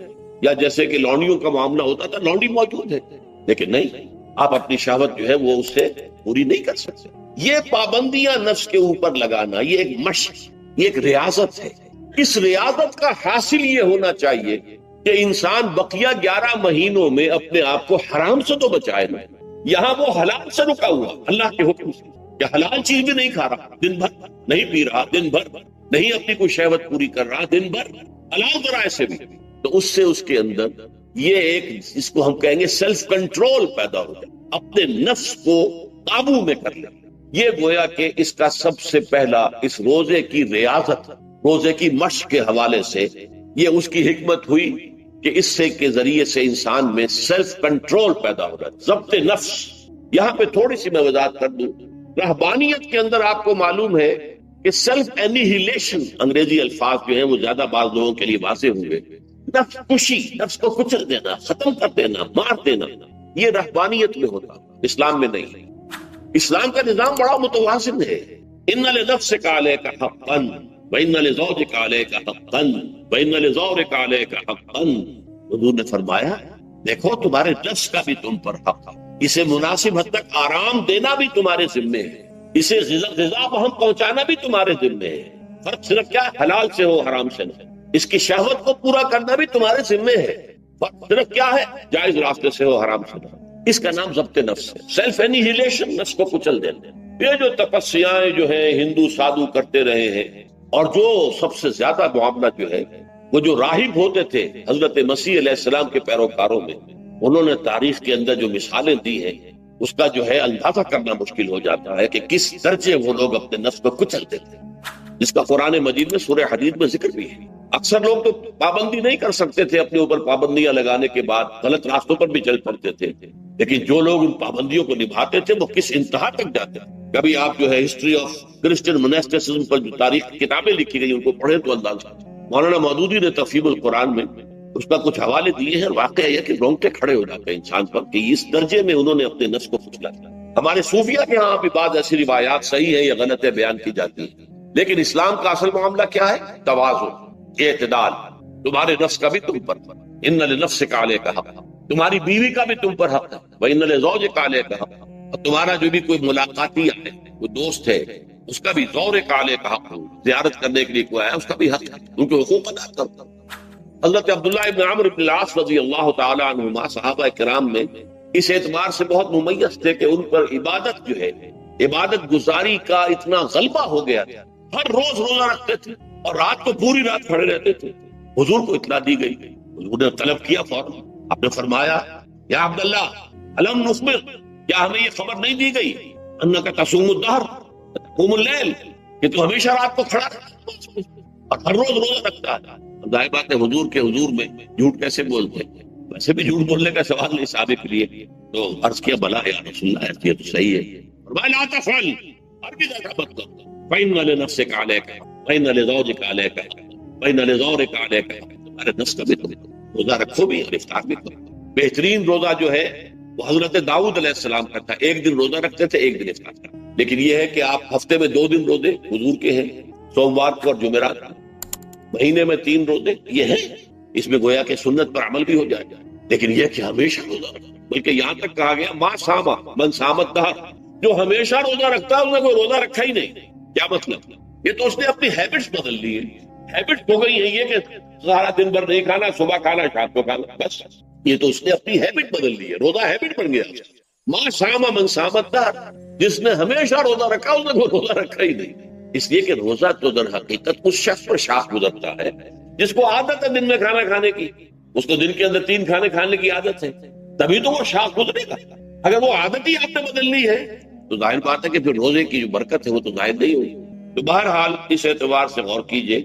S3: یا جیسے کہ لونڈیوں کا معاملہ ہوتا تھا لونڈی موجود ہے، لیکن نہیں، آپ اپنی شہوت جو ہے وہ اس سے پوری نہیں کر سکتے۔ یہ پابندیاں نفس کے اوپر لگانا، یہ ایک مشق، یہ ایک ریاضت ہے۔ اس ریاضت کا حاصل یہ ہونا چاہیے کہ انسان بقیہ 11 مہینوں میں اپنے آپ کو حرام سے تو بچائے نا۔ یہاں وہ حلال سے رکا ہوا اللہ کے حکم سے، کہ حلال چیز بھی نہیں کھا رہا، دن بھر نہیں پی رہا، دن بھر نہیں اپنی کوئی شہوت پوری کر رہا، دن بھر حلال ذرائع سے بھی، تو اس سے اس کے اندر یہ ایک، اس کو ہم کہیں گے سیلف کنٹرول پیدا ہو جائے، اپنے نفس کو قابو میں کر لے۔ یہ گویا کہ اس کا سب سے پہلا اس روزے کی ریاضت، روزے کی مشق کے حوالے سے یہ اس کی حکمت ہوئی کہ اس سے کے ذریعے سے انسان میں سیلف کنٹرول پیدا ہو رہا ہے، ضبط نفس۔ یہاں پہ تھوڑی سی میں وضاحت کر دوں، رہبانیت کے اندر آپ کو معلوم ہے کہ سیلف اینیہیلیشن، انگریزی الفاظ جو ہیں وہ زیادہ بعض لوگوں کے لیے واضح ہوں گے، نفس کشی، نفس کو کچل دینا، ختم کر دینا، مار دینا، یہ رہبانیت میں ہوتا، اسلام میں نہیں۔ اسلام کا نظام بڑا متوازن ہے۔ ان لنفسک علیک حقا وان لزوجک علیک حقا وان لزورک علیک حقا، حضور نے فرمایا دیکھو تمہارے نفس کا بھی تم پر حق ہے، اسے مناسب حد تک آرام دینا بھی تمہارے ذمے ہے، اسے غذا بہم پہنچانا بھی تمہارے ذمے ہے۔ فرق صرف کیا ہے؟ حلال سے ہو، حرام سے نہ۔ اس کی شہوت کو پورا کرنا بھی تمہارے ذمے ہے، فرق صرف کیا ہے؟ جائز راستے سے ہو، حرام سے نہ۔ اس کا نام ضبط نفس ہے، سیلف اینیہیلیشن، نفس کو کچل دینا۔ یہ جو تپسیاں جو ہیں ہندو سادھو کرتے رہے ہیں، اور جو سب سے زیادہ معاملہ جو ہے وہ جو راہب ہوتے تھے حضرت مسیح علیہ السلام کے پیروکاروں میں، انہوں نے تاریخ کے اندر جو مثالیں دی ہیں اس کا جو ہے اندازہ کرنا مشکل ہو جاتا ہے کہ کس درجے وہ لوگ اپنے نفس کو کچلتے تھے، جس کا قرآن مجید میں سورہ حدید میں ذکر بھی ہے۔ اکثر لوگ تو پابندی نہیں کر سکتے تھے، اپنے اوپر پابندیاں لگانے کے بعد غلط راستوں پر بھی چل پڑتے تھے، لیکن جو لوگ ان پابندیوں کو نبھاتے تھے وہ کس انتہا تک جاتے تھے۔ کبھی آپ جو ہے ہسٹری آف کرسچن مناسٹسزم پر جو تاریخ کی کتابیں لکھی گئی ان کو پڑھیں تو اندازہ۔ مولانا مودودی نے تفہیم القرآن میں اس کا کچھ حوالے دیے ہیں، واقعہ یہ کہ رونگٹے کھڑے ہو جاتے ہیں انسان پر کہ اس درجے میں انہوں نے اپنے نفس کو کچلا۔ ہمارے صوفیہ کے ہاں بھی بعض ایسی روایات صحیح ہیں یا غلط ہے بیان کی جاتی ہیں، لیکن اسلام کا اصل معاملہ کیا ہے؟ توازن، اعتدال۔ تمہارے نفس کا بھی تم پر، ان لنفسک علیک حق، تمہاری بیوی کا بھی تم پر حق ہے، وان لزوجک علیک حق، اور تمہارا جو بھی کوئی ملاقاتی ہے، کوئی دوست ہے، اس کا بھی زورک علیک حق، زیارت کرنے کے لیے کوئی آیا اس کا بھی حق ہے، ان کے حقوق ادا کرو۔ حضرت عبداللہ ابن عمرو بن العاص رضی اللہ تعالی عنہما صحابہ کرام میں اس اعتبار سے بہت ممیز تھے کہ ان پر عبادت جو ہے، عبادت گزاری کا اتنا غلبہ ہو گیا تھا، ہر روز روزہ رکھتے تھے اور رات کو پوری رات کھڑے رہتے تھے۔ حضور کو اطلاع دی گئی، حضور نے طلب کیا فوراً، آپ نے فرمایا یا عبداللہ الم نخبر، کیا ہمیں یہ خبر نہیں دی گئی انک تصوم الدہر تقوم اللیل، کہ تو ہمیشہ رات کو کھڑا رہتا اور ہر روز روزہ رکھتا ہے۔ ظاہر بات ہے حضور کے حضور میں جھوٹ کیسے بولتے ہیں، ویسے بھی جھوٹ بولنے کا سوال نہیں صحابے کے لیے، تو عرض کیا بلا یا رسول اللہ، یہ تو صحیح ہے، فرمایا لا تفعل، عربی کا مت کرو، فإن لنفسك عليك وإن لزوجك عليك وإن لزورك عليك، تمہارے نفس کا بھی تم روزہ رکھو بھی اور افطار بھی کرو۔ بہترین روزہ جو ہے وہ حضرت داؤد علیہ السلام کا تھا، ایک دن روزہ رکھتے تھے، ایک دن افطار تھا، لیکن یہ ہے کہ آپ ہفتے میں 2 دن روزے حضور کے ہیں، سوموار کو اور جمعرات، مہینے میں 3 روزے، یہ ہے، اس میں گویا کہ سنت پر عمل بھی ہو جائے گا، لیکن یہ کہ ہمیشہ روزہ رکھو، بلکہ یہاں تک کہا گیا ما صام من صام الدہر، جو ہمیشہ روزہ رکھتا ہے اس نے کوئی روزہ رکھا ہی نہیں۔ کیا مطلب؟ یہ تو اس نے اپنی ہیبٹس بدل لی ہے، ہیبٹ ہو گئی ہے یہ کہ سارا دن بھر نہیں کھانا، صبح کھانا، شام کو کھانا، بس یہ تو اس نے اپنی ہیبٹ بدل لی ہے، روزہ ہیبٹ بن گیا۔ ما صام من صام الدہر، جس نے ہمیشہ روزہ رکھا اس نے کوئی روزہ رکھا ہی نہیں، اس لیے کہ روزہ تو در حقیقت اس شخص پر شاخ گزرتا ہے جس کو عادت ہے دن میں کھانا کھانے کی، اس کو دن کے اندر 3 کھانے کھانے کی عادت ہے، تبھی تو وہ شاخ گزرے گا۔ اگر وہ عادت ہی آپ نے بدلنی ہے تو ظاہر بات ہے کہ پھر روزے کی جو برکت ہے وہ تو ظاہر نہیں ہوگی۔ تو بہرحال اس اعتبار سے غور کیجئے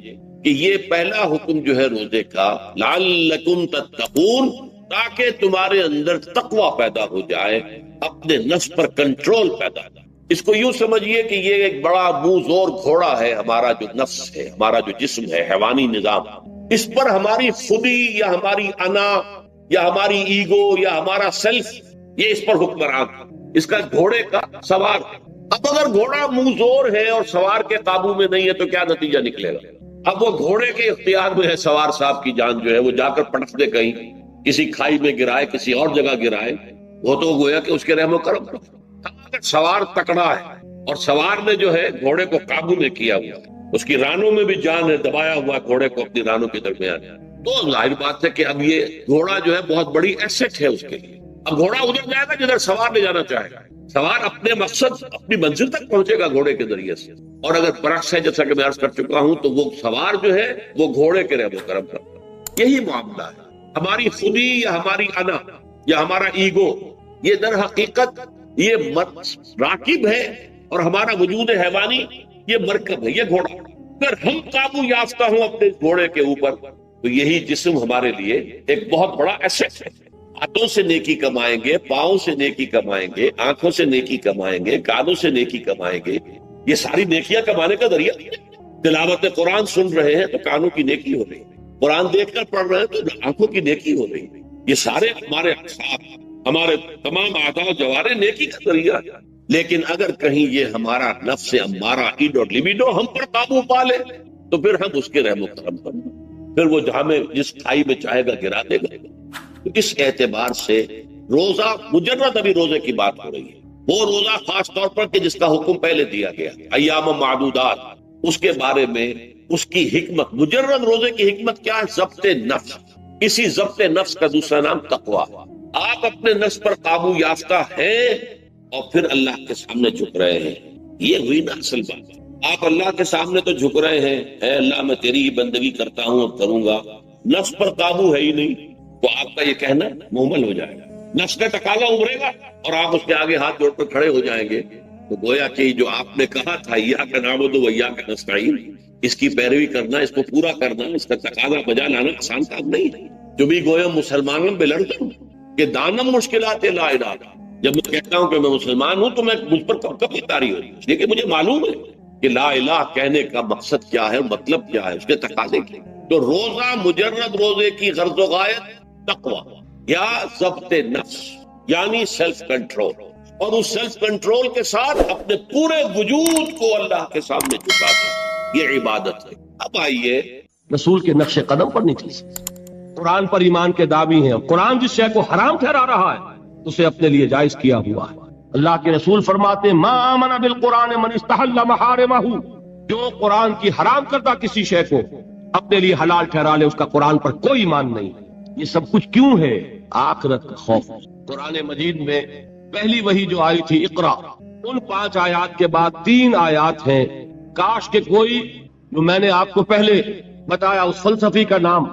S3: کہ یہ پہلا حکم جو ہے روزے کا، لعلکم تتقون، تاکہ تمہارے اندر تقوی پیدا ہو جائے، اپنے نفس پر کنٹرول پیدا ہو جائے۔ اس کو یوں سمجھیے کہ یہ ایک بڑا منہ زور گھوڑا ہے، ہمارا جو نفس ہے، ہمارا جو جسم ہے، حیوانی نظام، اس پر ہماری خودی یا ہماری انا یا ہماری ایگو یا ہمارا سیلف، یہ اس پر حکمران ہے، اس کا گھوڑے کا سوار ہے۔ اب اگر گھوڑا منہ زور ہے اور سوار کے قابو میں نہیں ہے تو کیا نتیجہ نکلے گا؟ اب وہ گھوڑے کے اختیار میں ہے، سوار صاحب کی جان جو ہے وہ جا کر پٹک دے، کہیں کسی کھائی میں گرائے، کسی اور جگہ گرائے، وہ تو گویا کہ اس کے رحم و کرم۔ اگر سوار تکڑا ہے، اور سوار نے جو ہے گھوڑے کو قابو میں کیا ہوا ہے، اس کی رانوں میں بھی جان ہے، دبایا ہوا ہے گھوڑے کو اپنی رانوں کے درمیان، تو ظاہر بات ہے کہ اب یہ گھوڑا جو ہے بہت بڑی ایسٹ ہے اس کے لیے۔ اب گھوڑا ادھر جائے گا جدھر سوار لے جانا چاہے گا، سوار اپنے مقصد اپنی منزل تک پہنچے گا گھوڑے کے ذریعے سے، اور اگر برعکس ہے جیسا کہ میں عرض کر چکا ہوں تو وہ سوار جو ہے وہ گھوڑے کے رحم و کرم کرتا۔ یہی معاملہ ہے، ہماری خودی یا ہماری انا یا ہمارا ایگو، یہ در حقیقت یہ راکب ہے، اور ہمارا وجود حیوانی یہ مرکب ہے، یہ گھوڑا۔ اگر ہم قابو یافتہ ہوں اپنے گھوڑے کے اوپر تو یہی جسم ہمارے لیے ایک بہت بڑا ایسٹ ہے۔ ہاتھوں سے نیکی کمائیں گے، پاؤں سے نیکی کمائیں گے، آنکھوں سے نیکی کمائیں گے، کانوں سے نیکی کمائیں گے، یہ ساری نیکیاں کمانے کا ذریعہ۔ تلاوت قرآن سن رہے ہیں تو کانوں کی نیکی ہو رہی ہے، قرآن دیکھ کر پڑھ رہے ہیں تو آنکھوں کی نیکی ہو رہی ہے، یہ سارے ہمارے اعصاب، ہمارے تمام اعضاء و جوارے نیکی کا ذریعہ ہے۔ لیکن اگر کہیں یہ ہمارا نفس امارہ ایڈ اور لیبیڈو ہم پر قابو پا لے تو پھر ہم اس کے رحم و کرم پر، پھر وہ جہاں میں جس کھائی میں چاہے گا گرا دے گا۔ تو اس اعتبار سے روزہ مجرد ابھی روزے کی بات ہو رہی ہے، وہ روزہ خاص طور پر کہ جس کا حکم پہلے دیا گیا ایام معدودات، اس کے بارے میں اس کی حکمت، مجرد روزے کی حکمت کیا ہے؟ ضبط نفس۔ اسی ضبط نفس کا دوسرا نام تقویٰ۔ آپ اپنے نفس پر قابو یافتہ ہیں اور پھر اللہ کے سامنے جھک رہے ہیں، یہ ہوئی نا اصل بات۔ آپ اللہ کے سامنے تو جھک رہے ہیں، اے اللہ میں تیری ہی بندگی کرتا ہوں اور کروں گا، نفس پر قابو ہے ہی نہیں، تو آپ کا یہ کہنا مہمل ہو جائے گا، نفس کا تقاضا ابھرے گا اور آپ اس کے آگے ہاتھ جوڑ کر کھڑے ہو جائیں گے۔ تو گویا کہ جو آپ نے کہا تھا ایاک نعبد و ایاک نستعین، اس کی پیروی کرنا، اس کو پورا کرنا، اس کا تقاضا بجا لانا آسان کام نہیں ہے۔ جو بھی گویا مسلمانوں پہ لڑتا ہوں کہ دانم مشکلات لا الہ، جب میں کہتا ہوں کہ میں مسلمان ہوں تو میں مجھ پر کب کب اتاری ہو رہی ہے، اس لیے کہ مجھے معلوم ہے کہ لا الہ کہنے کا مقصد کیا ہے، مطلب کیا ہے، اس کے تقاضے کیا۔ تو روزہ مجرد روزے کی غرض و غایت تقویٰ یا ضبط نفس، یعنی سیلف کنٹرول، اور اس سیلف کنٹرول کے ساتھ اپنے پورے وجود کو اللہ کے سامنے جھکا دیں، یہ عبادت ہے۔ اب آئیے
S4: رسول کے نقش قدم پر نہیں چل، قرآن پر ایمان کے دعوی ہیں، قرآن جس شے کو حرام ٹھہرا رہا ہے اسے اپنے لیے جائز کیا ہوا ہے۔ اللہ کے رسول فرماتے ہیں ما آمن بالقرآن من استحل محارمہ، جو قرآن کی حرام کردہ کسی شے کو اپنے لیے حلال ٹھہرا لے اس کا قرآن پر کوئی ایمان نہیں۔ یہ سب کچھ کیوں ہے؟ آخرت کا خوف۔ قرآن مجید میں پہلی وحی جو آئی تھی اقرا، ان 5 آیات کے بعد 3 آیات ہیں، کاش کہ کوئی، جو میں نے آپ کو پہلے بتایا اس فلسفی کا نام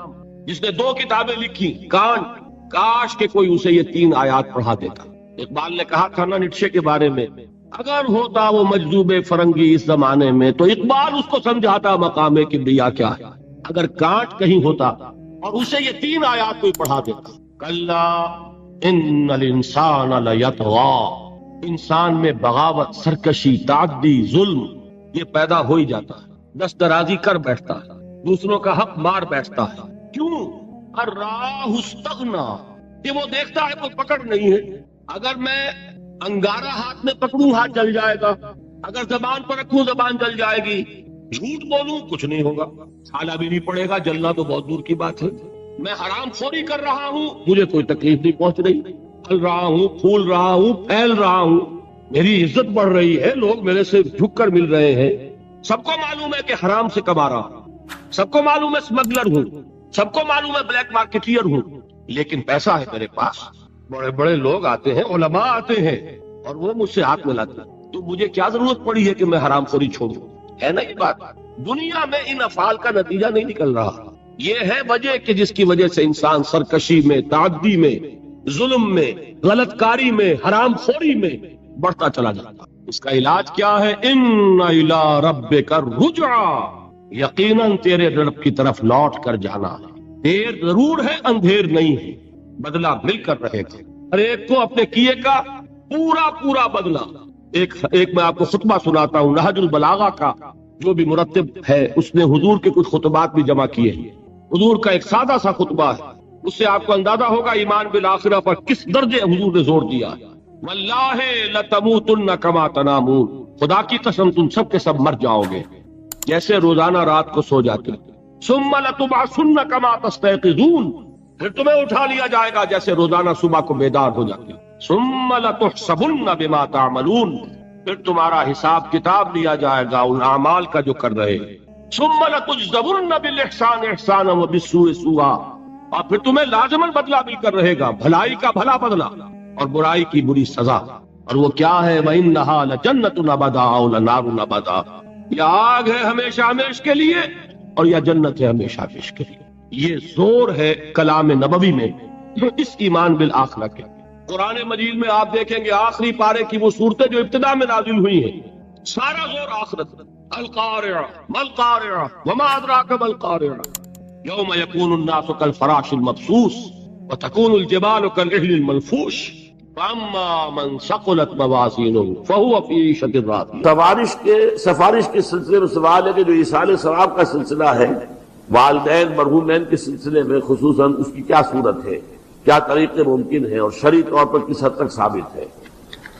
S4: جس نے 2 کتابیں لکھی کانٹ، کاش کہ کوئی اسے یہ 3 آیات پڑھا دیتا۔ اقبال نے کہا تھا نا نیٹشے کے بارے میں، اگر ہوتا وہ مجذوب فرنگی اس زمانے میں تو اقبال اس کو سمجھاتا مقام کبریا کیا ہے۔ اگر کانٹ کہیں ہوتا اور اسے یہ 3 آیات کوئی پڑھا دیتا، کلا ان الانسان لیطغی، انسان میں بغاوت، سرکشی، تعدی، ظلم یہ پیدا ہو ہی جاتا ہے، دست درازی کر بیٹھتا ہے، دوسروں کا حق مار بیٹھتا ہے۔ کیوں؟ الراہ استغنا، کہ وہ دیکھتا ہے کوئی پکڑ نہیں ہے۔ اگر میں انگارہ ہاتھ میں پکڑوں ہاتھ جل جائے گا، اگر زبان پر رکھوں زبان جل جائے گی، جھوٹ بولوں کچھ نہیں ہوگا، چھالا بھی نہیں پڑے گا، جلنا تو بہت دور کی بات ہے۔ میں حرام خوری کر رہا ہوں، مجھے کوئی تکلیف نہیں پہنچ رہی، پھل رہا ہوں، پھول رہا ہوں، پھیل رہا ہوں، میری عزت بڑھ رہی ہے، لوگ میرے سے جھک کر مل رہے ہیں۔ سب کو معلوم ہے کہ حرام سے کما رہا ہوں، سب کو معلوم ہے اسمگلر ہوں، سب کو معلوم ہے بلیک مارکیٹیئر ہوں، لیکن پیسہ ہے میرے پاس، بڑے بڑے لوگ آتے ہیں، علماء آتے ہیں اور وہ مجھ سے ہاتھ ملاتے ہیں، تو مجھے کیا ضرورت پڑی ہے کہ میں حرام خوری چھوڑوں؟ ہے نا یہ بات؟ دنیا میں ان افعال کا نتیجہ نہیں نکل رہا، یہ ہے وجہ کہ جس کی وجہ سے انسان سرکشی میں، تعدی میں، ظلم میں، غلط کاری میں، حرام خوری میں بڑھتا چلا جاتا۔ اس کا علاج کیا ہے؟ ان الی ربک الرجع، یقیناً تیرے رب کی طرف لوٹ کر جانا ہے، دیر ضرور ہے اندھیر نہیں ہے، بدلہ مل کر رہے گا، ہر ایک کو اپنے کیے کا پورا پورا بدلہ۔ ایک میں آپ کو خطبہ سناتا ہوں نہج البلاغہ کا، جو بھی مرتب ہے اس نے حضور کے کچھ خطبات بھی جمع کیے ہیں، حضور کا ایک سادہ سا خطبہ ہے، اس سے آپ کو اندازہ ہوگا ایمان بالآخرہ پر کس درجے حضور نے زور دیا ہے۔ واللہ لتموتن کما تنامون، خدا کی قسم تم سب کے سب مر جاؤ گے جیسے روزانہ رات کو سو جاتے، ثم لتبعثن کما تستيقظون، پھر تمہیں اٹھا لیا جائے گا جیسے روزانہ صبح کو بیدار ہو جاتے، ثم لتحسبن بما تعملون، پھر تمہارا حساب کتاب لیا جائے گا ان اعمال کا جو کر رہے ہیں. ثم لتجزون بالاحسان احسانا وبالسوء سوءا، اور پھر تمہیں لازماً بدلہ مل کر رہے گا، بھلائی کا بھلا بدلہ اور برائی کی بری سزا. اور وہ کیا ہے؟ وَإِنَّهَا لَجَنَّةٌ أَبَدًا أَوْ لَنَارٌ أَبَدًا، یہ آگ ہے ہمیشہ ہمیش کے لیے اور یا جنت ہے ہمیشہ ہمیش کے لیے. یہ زور ہے کلام نبوی میں اس ایمان بالآخرہ کے. قرآن مجید میں آپ دیکھیں گے آخری پارے کی وہ صورتیں جو ابتدا میں نازل ہوئی ہیں، سارا زور آخرت. القارعہ ما القارعہ وما ادراک ما القارعہ یوم یکون الناس کالفراش المبثوث وتکون الجبال کالعہن المنفوش فاما من ثقلت موازینہ فہو فی عیشۃ راضیہ.
S1: سفارش کے سلسلے میں سوال ہے کہ جو ایصال ثواب کا سلسلہ ہے والدین مرحومین کے سلسلے میں خصوصاً اس کی کیا صورت ہے، کیا طریقے ممکن ہیں اور شرعی طور پر کس حد تک ثابت ہے.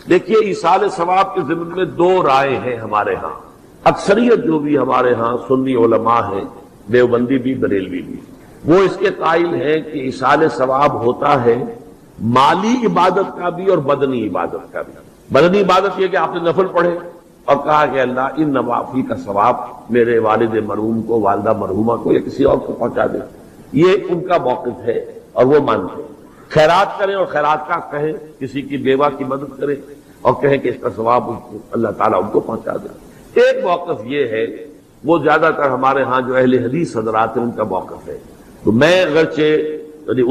S1: دیکھیے ایصال ثواب کے ضمن میں دو رائے ہیں ہمارے ہاں. اکثریت جو بھی ہمارے ہاں سنی علماء ہیں، دیوبندی بھی بریلوی بھی، وہ اس کے قائل ہیں کہ ایصال ثواب ہوتا ہے مالی عبادت کا بھی اور بدنی عبادت کا بھی. بدنی عبادت یہ کہ آپ نے نفل پڑھے اور کہا کہ اللہ ان نوافل کا ثواب میرے والد مرحوم کو، والدہ مرحومہ کو یا کسی اور کو پہنچا دیں. یہ ان کا موقف ہے اور وہ مانتے ہیں. خیرات کریں اور خیرات کا کہیں، کسی کی بیوہ کی مدد کریں اور کہیں کہ اس کا ثواب اللہ تعالیٰ ان کو پہنچا دے. ایک موقف یہ ہے، وہ زیادہ تر ہمارے ہاں جو اہل حدیث حضرات ہیں ان کا موقف ہے. تو میں اگرچہ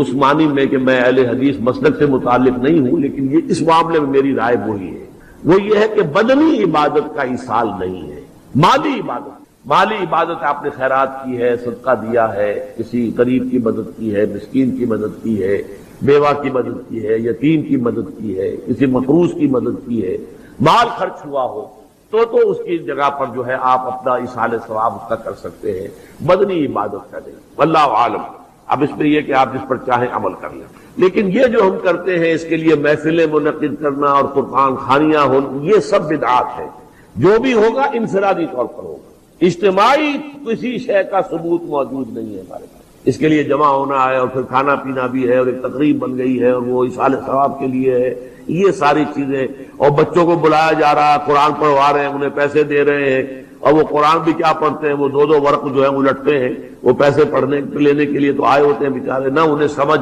S1: اس معنی میں کہ میں اہل حدیث مسلک سے متعلق نہیں ہوں، لیکن یہ اس معاملے میں میری رائے وہی ہے. وہ یہ ہے کہ بدنی عبادت کا ایصال نہیں ہے، مالی عبادت. مالی عبادت آپ نے خیرات کی ہے، صدقہ دیا ہے، کسی غریب کی مدد کی ہے، مسکین کی مدد کی ہے، بیوہ کی مدد کی ہے، یتیم کی مدد کی ہے، کسی مقروض کی مدد کی ہے، مال خرچ ہوا ہو تو اس کی جگہ پر جو ہے آپ اپنا ایصال ثواب اس کا کر سکتے ہیں، بدنی عبادت کا نہیں. واللہ عالم. اب اس میں یہ کہ آپ جس پر چاہیں عمل کر لیں. لیکن یہ جو ہم کرتے ہیں اس کے لیے محفلیں منعقد کرنا اور قرآن خوانیاں ہو، یہ سب بدعات ہے. جو بھی ہوگا انفرادی طور پر ہوگا، اجتماعی کسی شے کا ثبوت موجود نہیں ہے ہمارے پاس. اس کے لیے جمع ہونا ہے اور پھر کھانا پینا بھی ہے اور ایک تقریب بن گئی ہے اور وہ ایصال ثواب کے لیے ہے، یہ ساری چیزیں. اور بچوں کو بلایا جا رہا ہے، قرآن پڑھوا رہے ہیں، انہیں پیسے دے رہے ہیں اور وہ قرآن بھی کیا پڑھتے ہیں، وہ دو ورق جو ہے الٹتے ہیں. وہ پیسے پڑھنے لینے کے لیے تو آئے ہوتے ہیں بیچارے، نہ انہیں سمجھ.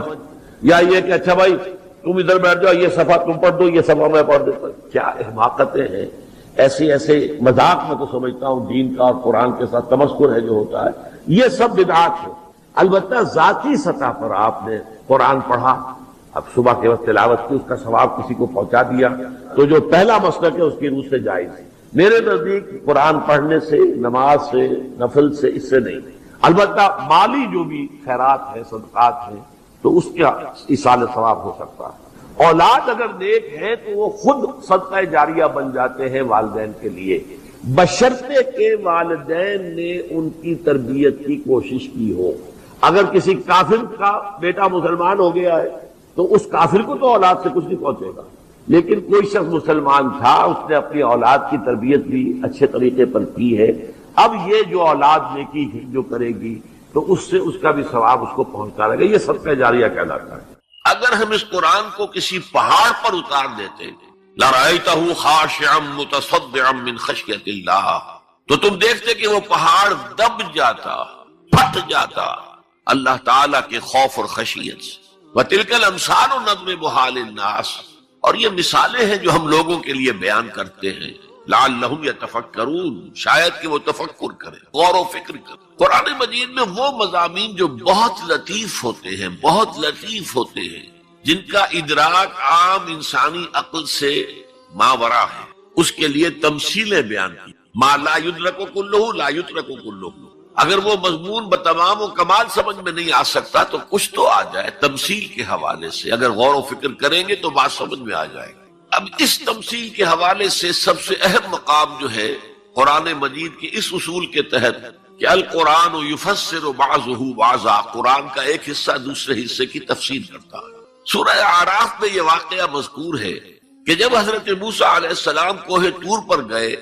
S1: یا یہ کہ اچھا بھائی تم ادھر بیٹھ جاؤ، یہ صفحہ تم پڑھ دو، یہ صفحہ میں پڑھ دیتا. کیا حماقتیں ہیں. ایسے مذاق میں تو سمجھتا ہوں دین کا اور قرآن کے ساتھ تمسخر ہے جو ہوتا ہے، یہ سب بدعات ہے. البتہ ذاتی سطح پر آپ نے قرآن پڑھا، اب صبح کے وقت تلاوت کی، اس کا ثواب کسی کو پہنچا دیا، تو جو پہلا مسلک ہے اس کی روح سے جائز ہے. میرے نزدیک قرآن پڑھنے سے، نماز سے، نفل سے، اس سے نہیں. البتہ مالی جو بھی خیرات ہے، صدقات ہیں، تو اس کا ایصال ثواب ہو سکتا ہے. اولاد اگر نیک ہے تو وہ خود صدقہ جاریہ بن جاتے ہیں والدین کے لیے، بشرطے کہ والدین نے ان کی تربیت کی کوشش کی ہو. اگر کسی کافر کا بیٹا مسلمان ہو گیا ہے تو اس کافر کو تو اولاد سے کچھ نہیں پہنچے گا، لیکن کوئی شخص مسلمان تھا، اس نے اپنی اولاد کی تربیت بھی اچھے طریقے پر کی ہے، اب یہ جو اولاد نیکی جو کرے گی تو اس سے اس کا بھی ثواب اس کو پہنچا رہے گا. یہ صدقہ جاریہ کہلاتا ہے.
S3: اگر ہم اس قرآن کو کسی پہاڑ پر اتار دیتے لَرَأَيْتَهُ خَاشِعًا مُتَصَدِّعًا مِّن خَشْيَةِ اللَّهِ، تو تم دیکھتے کہ وہ پہاڑ دب جاتا، پھٹ جاتا اللہ تعالیٰ کے خوف اور خشیت سے. وَتِلْكَ الْأَمْثَالُ نَضْرِبُهَا لِلنَّاسِ، اور یہ مثالیں ہیں جو ہم لوگوں کے لیے بیان کرتے ہیں. لعلہم یتفکرون، شاید کہ وہ تفکر کریں، غور و فکر کریں. قرآن مجید میں وہ مضامین جو بہت لطیف ہوتے ہیں، بہت لطیف ہوتے ہیں، جن کا ادراک عام انسانی عقل سے ماورا ہے، اس کے لیے تمثیلیں بیان کی. ما لا یدرک کلہ لا یترک کلہ. اگر وہ مضمون بتمام و کمال سمجھ میں نہیں آ سکتا تو کچھ تو آ جائے تمثیل کے حوالے سے. اگر غور و فکر کریں گے تو بات سمجھ میں آ جائے گی. اب اس تمثیل کے حوالے سے سب سے اہم مقام جو ہے قرآن مجید کے اس اصول کے تحت کہ القرآن یفسر بعضہ بعضا، قرآن کا ایک حصہ دوسرے حصے کی تفسیر کرتا ہے. سورہ اعراف میں یہ واقعہ مذکور ہے کہ جب حضرت موسیٰ علیہ السلام کوہ طور پر گئے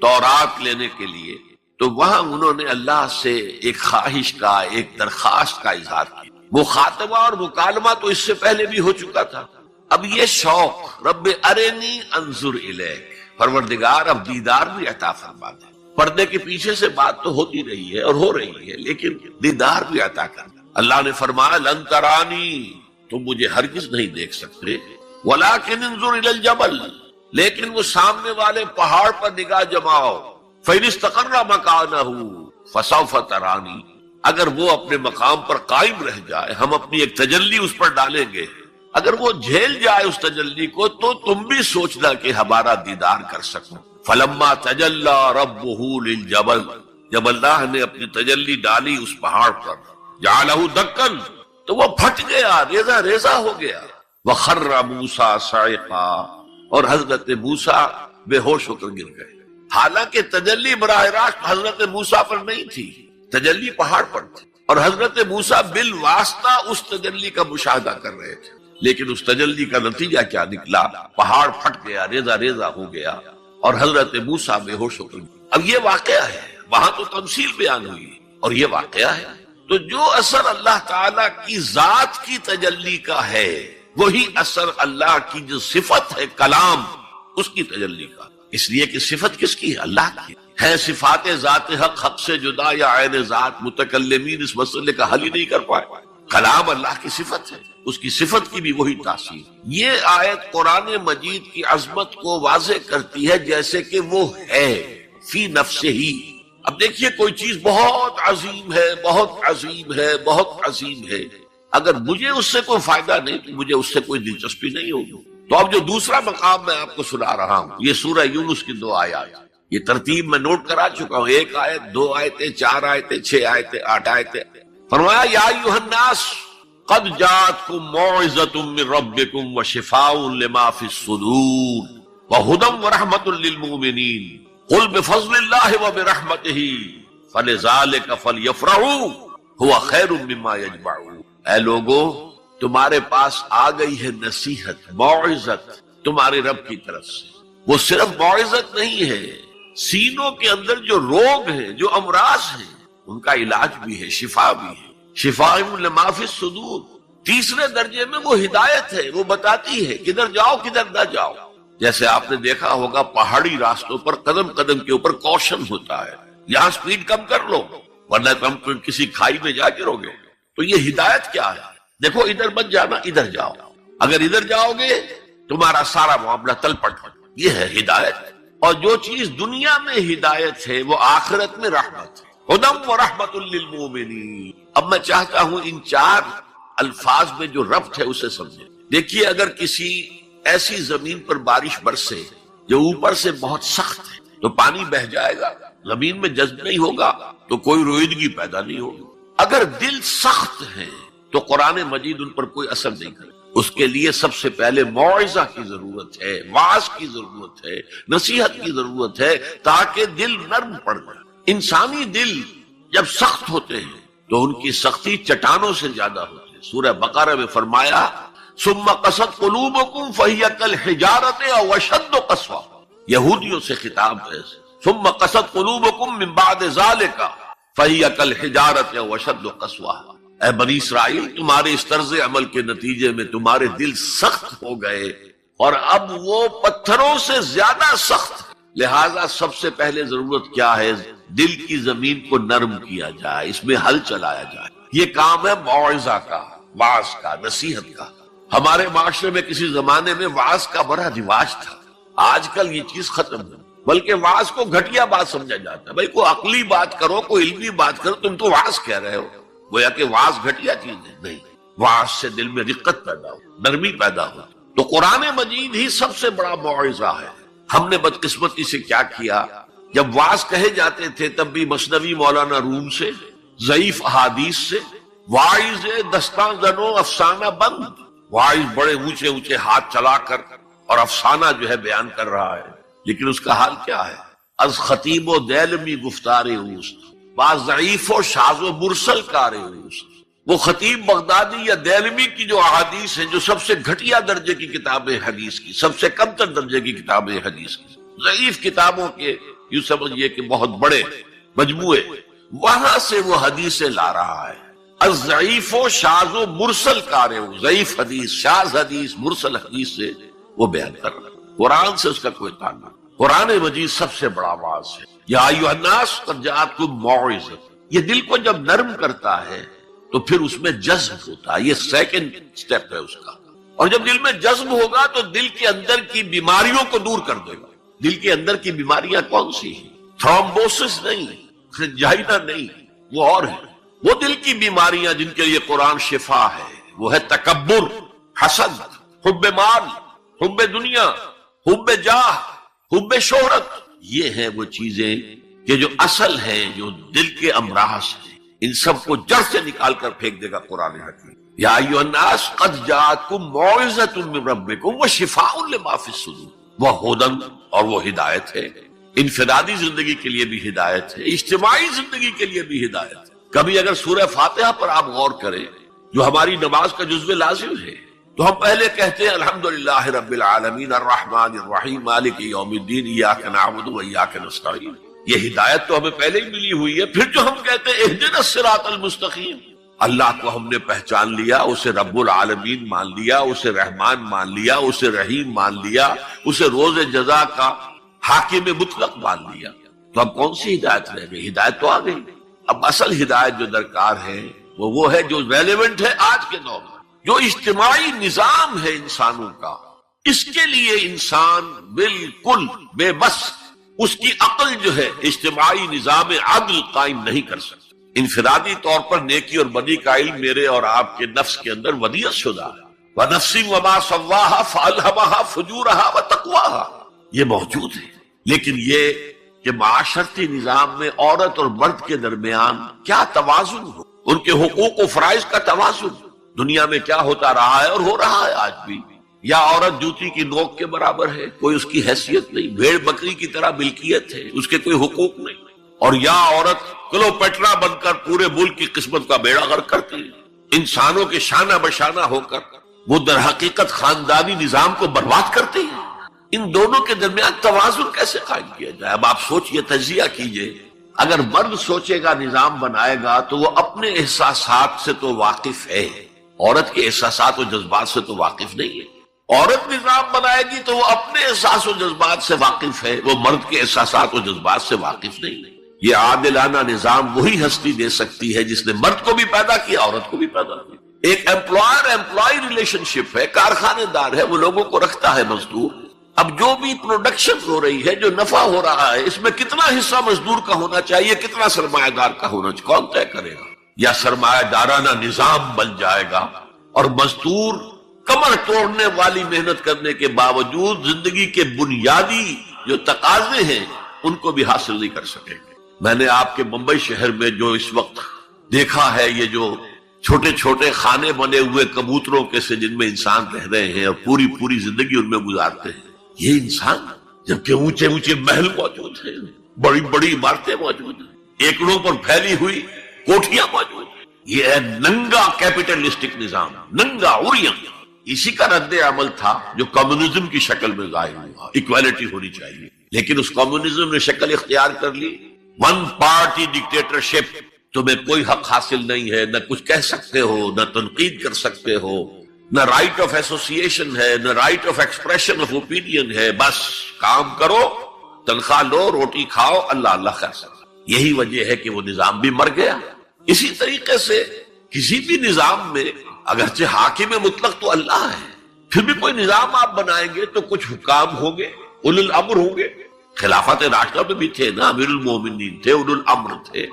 S3: تورات لینے کے لیے تو وہاں انہوں نے اللہ سے ایک خواہش کا، ایک درخواست کا اظہار کیا. مخاطبہ اور مکالمہ تو اس سے پہلے بھی ہو چکا تھا. اب یہ شوق رب ارنی انظر الیک، پروردگار اب دیدار بھی عطا فرما دے. پردے کے پیچھے سے بات تو ہوتی رہی ہے اور ہو رہی ہے، لیکن دیدار بھی عطا کر دے. اللہ نے فرمایا لن ترانی، تم مجھے ہرگز نہیں دیکھ سکتے، ولکن انظر الی الجبل، لیکن وہ سامنے والے پہاڑ پر نگاہ جماؤ، فإن استقر مکانہ فسوف ترانی، اگر وہ اپنے مقام پر قائم رہ جائے، ہم اپنی ایک تجلی اس پر ڈالیں گے، اگر وہ جھیل جائے اس تجلی کو تو تم بھی سوچنا کہ ہمارا دیدار کر سکو. فلما تجلی ربہ للجبل، جب اللہ نے اپنی تجلی ڈالی اس پہاڑ پر، جعلہ دکا، تو وہ پھٹ گیا، ریزہ ریزہ ہو گیا. وخر موسیٰ صعقا، اور حضرت موسیٰ بے ہوش ہو کر گر گئے. حالانکہ تجلی براہ راست حضرت موسیٰ پر نہیں تھی، تجلی پہاڑ پر تھی، اور حضرت موسیٰ بالواسطہ اس تجلی کا مشاہدہ کر رہے تھے. لیکن اس تجلی کا نتیجہ کیا نکلا؟ پہاڑ پھٹ گیا، ریزہ ریزہ ہو گیا، اور حضرت موسیٰ بے ہوش ہو کر گئے. اب یہ واقعہ ہے، وہاں تو تمثیل بیان ہوئی اور یہ واقعہ ہے. تو جو اثر اللہ تعالیٰ کی ذات کی تجلی کا ہے وہی اثر اللہ کی جو صفت ہے کلام، اس کی تجلی کا. اس لیے کہ صفت کس کی ہے؟ اللہ کی ہے. صفات ذات حق، حق سے جدا یا عین ذات، متکلمین اس مسئلے کا حل ہی نہیں کر پائے. کلام اللہ کی صفت ہے، اس کی صفت کی بھی وہی تاثیر. یہ آیت قرآن مجید کی عظمت کو واضح کرتی ہے جیسے کہ وہ ہے فی نفسہ ہی. اب دیکھیے کوئی چیز بہت عظیم ہے، بہت عظیم ہے، بہت عظیم ہے، اگر مجھے اس سے کوئی فائدہ نہیں تو مجھے اس سے کوئی دلچسپی نہیں ہوگی. تو اب جو دوسرا مقام میں آپ کو سنا رہا ہوں، یہ سورہ یونس کی 2 آیات، یہ ترتیب میں نوٹ کرا چکا ہوں. 1 آیت، 2 آیتیں، 4 آیتیں، 6 آیتیں، 8 آیتیں. فرمایا یا ایھا الناس قد جاءتکم موعظۃ من ربکم وشفاء لما فی الصدور وہدی ورحمۃ للمؤمنین قل بفضل اللہ وبرحمتہ فلذلک فلیفرحوا ھو خیر مما یجمعون. اے لوگو، تمہارے پاس آ گئی ہے نصیحت، موعظت تمہارے رب کی طرف سے. وہ صرف موعظت نہیں ہے، سینوں کے اندر جو روگ ہیں، جو امراض ہیں، ان کا علاج بھی ہے، شفا بھی ہے. شفاء لما فی الصدور. تیسرے درجے میں وہ ہدایت ہے، وہ بتاتی ہے کدھر جاؤ کدھر نہ جاؤ. جیسے آپ نے دیکھا ہوگا پہاڑی راستوں پر قدم قدم کے اوپر کوشن ہوتا ہے، یہاں سپیڈ کم کر لو ورنہ تم کسی کھائی میں جا گرو گے. تو یہ ہدایت کیا ہے؟ دیکھو ادھر مت جانا، ادھر جاؤ، اگر ادھر جاؤ گے تمہارا سارا معاملہ تل پٹ. یہ ہے ہدایت. اور جو چیز دنیا میں ہدایت ہے وہ آخرت میں رحمت ہے. ہدی ورحمۃ للمؤمنین. اب میں چاہتا ہوں ان 4 الفاظ میں جو ربط ہے اسے سمجھیں. دیکھیے اگر کسی ایسی زمین پر بارش برسے جو اوپر سے بہت سخت ہے تو پانی بہہ جائے گا، زمین میں جذب نہیں ہوگا تو کوئی رویدگی پیدا نہیں ہوگی. اگر دل سخت ہے تو قرآن مجید ان پر کوئی اثر نہیں کرے. اس کے لیے سب سے پہلے موعظہ کی ضرورت ہے، واعظ کی ضرورت ہے، نصیحت کی ضرورت ہے تاکہ دل نرم پڑ جائے. انسانی دل جب سخت ہوتے ہیں تو ان کی سختی چٹانوں سے زیادہ ہوتی ہے. سورہ بقرہ میں فرمایا ثم قست قلوبکم فہی کالحجارۃ او اشد قسوہ. یہودیوں سے خطاب ہے. ثم قست قلوبکم من بعد ذلک فہی کالحجارۃ او اشد قسوہ. اے بنی اسرائیل، تمہارے اس طرز عمل کے نتیجے میں تمہارے دل سخت ہو گئے اور اب وہ پتھروں سے زیادہ سخت. لہذا سب سے پہلے ضرورت کیا ہے؟ دل کی زمین کو نرم کیا جائے، اس میں حل چلایا جائے. یہ کام ہے موعظہ کا، واعظ کا، نصیحت کا. ہمارے معاشرے میں کسی زمانے میں واعظ کا بڑا رواج تھا. آج کل یہ چیز ختم ہے، بلکہ واعظ کو گھٹیا بات سمجھا جاتا ہے. بھائی کوئی عقلی بات کرو، کوئی علمی بات کرو، تم تو واعظ کہہ رہے ہو. گویا کہ واعظ گھٹیا چیز ہے. نہیں، واعظ سے دل میں رقت پیدا ہو، نرمی پیدا ہو. تو قرآن مجید ہی سب سے بڑا موعظہ ہے. ہم نے بدقسمتی سے کیا کیا، جب واعظ کہے جاتے تھے تب بھی مثنوی مولانا روم سے، ضعیف احادیث سے، واعظ دستان زنو افسانہ بند. واعظ بڑے اونچے اونچے ہاتھ چلا کر اور افسانہ جو ہے بیان کر رہا ہے، لیکن اس کا حال کیا ہے؟ از خطیب و دیلمی گفتار اوست، بعض ضعیف و شاذ و مرسل کار اوست. وہ خطیب بغدادی یا دیلمی کی جو احادیث ہیں، جو سب سے گھٹیا درجے کی کتاب حدیث کی، سب سے کم تر درجے کی کتاب حدیث کی، ضعیف کتابوں کے یوں سمجھئے کہ بہت بڑے مجموعے، وہاں سے وہ حدیثیں لا رہا ہے. الضعیف و شاذ و مرسل کار، ضعیف حدیث، شاذ حدیث، مرسل حدیث سے وہ بیان کر رہا ہے. قرآن سے اس کا کوئی تعلق. قرآن مجید سب سے بڑا واعظ ہے. یا ایھا الناس قد جاءتکم موعظۃ. یہ دل کو جب نرم کرتا ہے تو پھر اس میں جذب ہوتا ہے. یہ سیکنڈ سٹیپ ہے اس کا. اور جب دل میں جذب ہوگا تو دل کے اندر کی بیماریوں کو دور کر دے گا. دل کے اندر کی بیماریاں کون سی ہیں؟ تھرومبوسس نہیں، انجائنا نہیں، وہ اور ہے. وہ دل کی بیماریاں جن کے لیے قرآن شفا ہے، وہ ہے تکبر، حسد، حب مال، حب دنیا، حب جاہ، حب شہرت. یہ ہیں وہ چیزیں کہ جو اصل ہیں، جو دل کے امراض ہیں. ان سب کو جڑ سے نکال کر پھینک دے گا قرآن حکیم. یا ایھا الناس قد جاءتکم موعظۃ من ربکم وشفاء لما فی الصدور. وہ ہدن، اور وہ ہدایت ہے. انفرادی زندگی کے لیے بھی ہدایت ہے، اجتماعی زندگی کے لیے بھی ہدایت ہے. کبھی اگر سورہ فاتحہ پر آپ غور کریں جو ہماری نماز کا جزو لازم ہے، تو ہم پہلے کہتے ہیں الحمدللہ رب العالمین الرحمن الرحیم مالک یوم الدین ایاک نعبد و ایاک نستعین. یہ ہدایت تو ہمیں پہلے ہی ملی ہوئی ہے. پھر جو ہم کہتے ہیں اہدنا الصراط المستقیم، اللہ کو ہم نے پہچان لیا، اسے رب العالمین مان لیا، اسے رحمان مان لیا، اسے رحیم مان لیا، اسے روز جزا کا حاکم مطلق مان لیا. تو اب کون سی ہدایت رہ گئی؟ ہدایت تو آ گئی. اب اصل ہدایت جو درکار ہے وہ ہے جو ریلیونٹ ہے آج کے دور میں. جو اجتماعی نظام ہے انسانوں کا، اس کے لیے انسان بالکل بے بس. اس کی عقل جو ہے اجتماعی نظام عدل قائم نہیں کر سکتی. انفرادی طور پر نیکی اور بدی کا علم میرے اور آپ کے نفس کے اندر ودیعت شدہ ہے. وَنَفْسٍ وَمَا سَوَّاهَا فَأَلْهَمَهَا فُجُورَهَا وَتَقْوَاهَا. یہ موجود ہے. لیکن یہ کہ معاشرتی نظام میں عورت اور مرد کے درمیان کیا توازن ہو، ان کے حقوق و فرائض کا توازن دنیا میں کیا ہوتا رہا ہے اور ہو رہا ہے آج بھی. یا عورت جوتی کی نوک کے برابر ہے، کوئی اس کی حیثیت نہیں، بھیڑ بکری کی طرح ملکیت ہے، اس کے کوئی حقوق نہیں. اور یا عورت کلوپیٹرا بن کر پورے ملک کی قسمت کا بیڑا غرق کرتی ہے. انسانوں کے شانہ بشانہ ہو کر وہ در حقیقت خاندانی نظام کو برباد کرتی ہے. ان دونوں کے درمیان توازن کیسے قائم کیا جائے؟ اب آپ سوچئے، تجزیہ کیجئے. اگر مرد سوچے گا، نظام بنائے گا، تو وہ اپنے احساسات سے تو واقف ہے، عورت کے احساسات و جذبات سے تو واقف نہیں ہے. عورت نظام بنائے گی تو وہ اپنے احساس و جذبات سے واقف ہے، وہ مرد کے احساسات و جذبات سے واقف نہیں ہے. یہ عادلانہ نظام وہی ہستی دے سکتی ہے جس نے مرد کو بھی پیدا کیا، عورت کو بھی پیدا کیا. ایک ایمپلائر ایمپلائی ریلیشن شپ ہے، کارخانے دار ہے، وہ لوگوں کو رکھتا ہے مزدور. اب جو بھی پروڈکشن ہو رہی ہے، جو نفع ہو رہا ہے، اس میں کتنا حصہ مزدور کا ہونا چاہیے، کتنا سرمایہ دار کا ہونا چاہیے، کون طے کرے گا؟ یا سرمایہ دارانہ نظام بن جائے گا اور مزدور کمر توڑنے والی محنت کرنے کے باوجود زندگی کے بنیادی جو تقاضے ہیں ان کو بھی حاصل نہیں کر سکیں گے. میں نے آپ کے ممبئی شہر میں جو اس وقت دیکھا ہے، یہ جو چھوٹے چھوٹے خانے بنے ہوئے کبوتروں کے سے جن میں انسان رہ رہے ہیں اور پوری زندگی ان میں گزارتے ہیں. یہ انسان، جبکہ اونچے اونچے محل موجود ہیں، بڑی بڑی عمارتیں موجود ہیں، ایکڑوں پر پھیلی ہوئی کوٹھیاں موجود ہیں. یہ ہے ننگا کیپٹلسٹک نظام، ننگا اوریم. اسی کا رد عمل تھا جو کمیونزم کی شکل میں ظاہر ہوا. ایکویلٹی ہونی چاہیے، لیکن اس کمیونزم نے شکل اختیار کر لی ون پارٹی ڈکٹیٹرشپ. تمہیں کوئی حق حاصل نہیں ہے، نہ کچھ کہہ سکتے ہو، نہ تنقید کر سکتے ہو، نہ رائٹ آف ایسوسیشن ہے، نہ right of expression of opinion ہے. بس کام کرو، تنخواہ لو، روٹی کھاؤ، اللہ اللہ خیر سکتا. یہی وجہ ہے کہ وہ نظام بھی مر گیا. اسی طریقے سے کسی بھی نظام میں اگرچہ حاکم مطلق تو اللہ ہے، پھر بھی کوئی نظام آپ بنائیں گے تو کچھ حکام ہوں گے، اولو الامر ہوں گے. خلافت راشدہ میں بھی تھے نا، امیر المومنین تھے، اولو الامر تھے.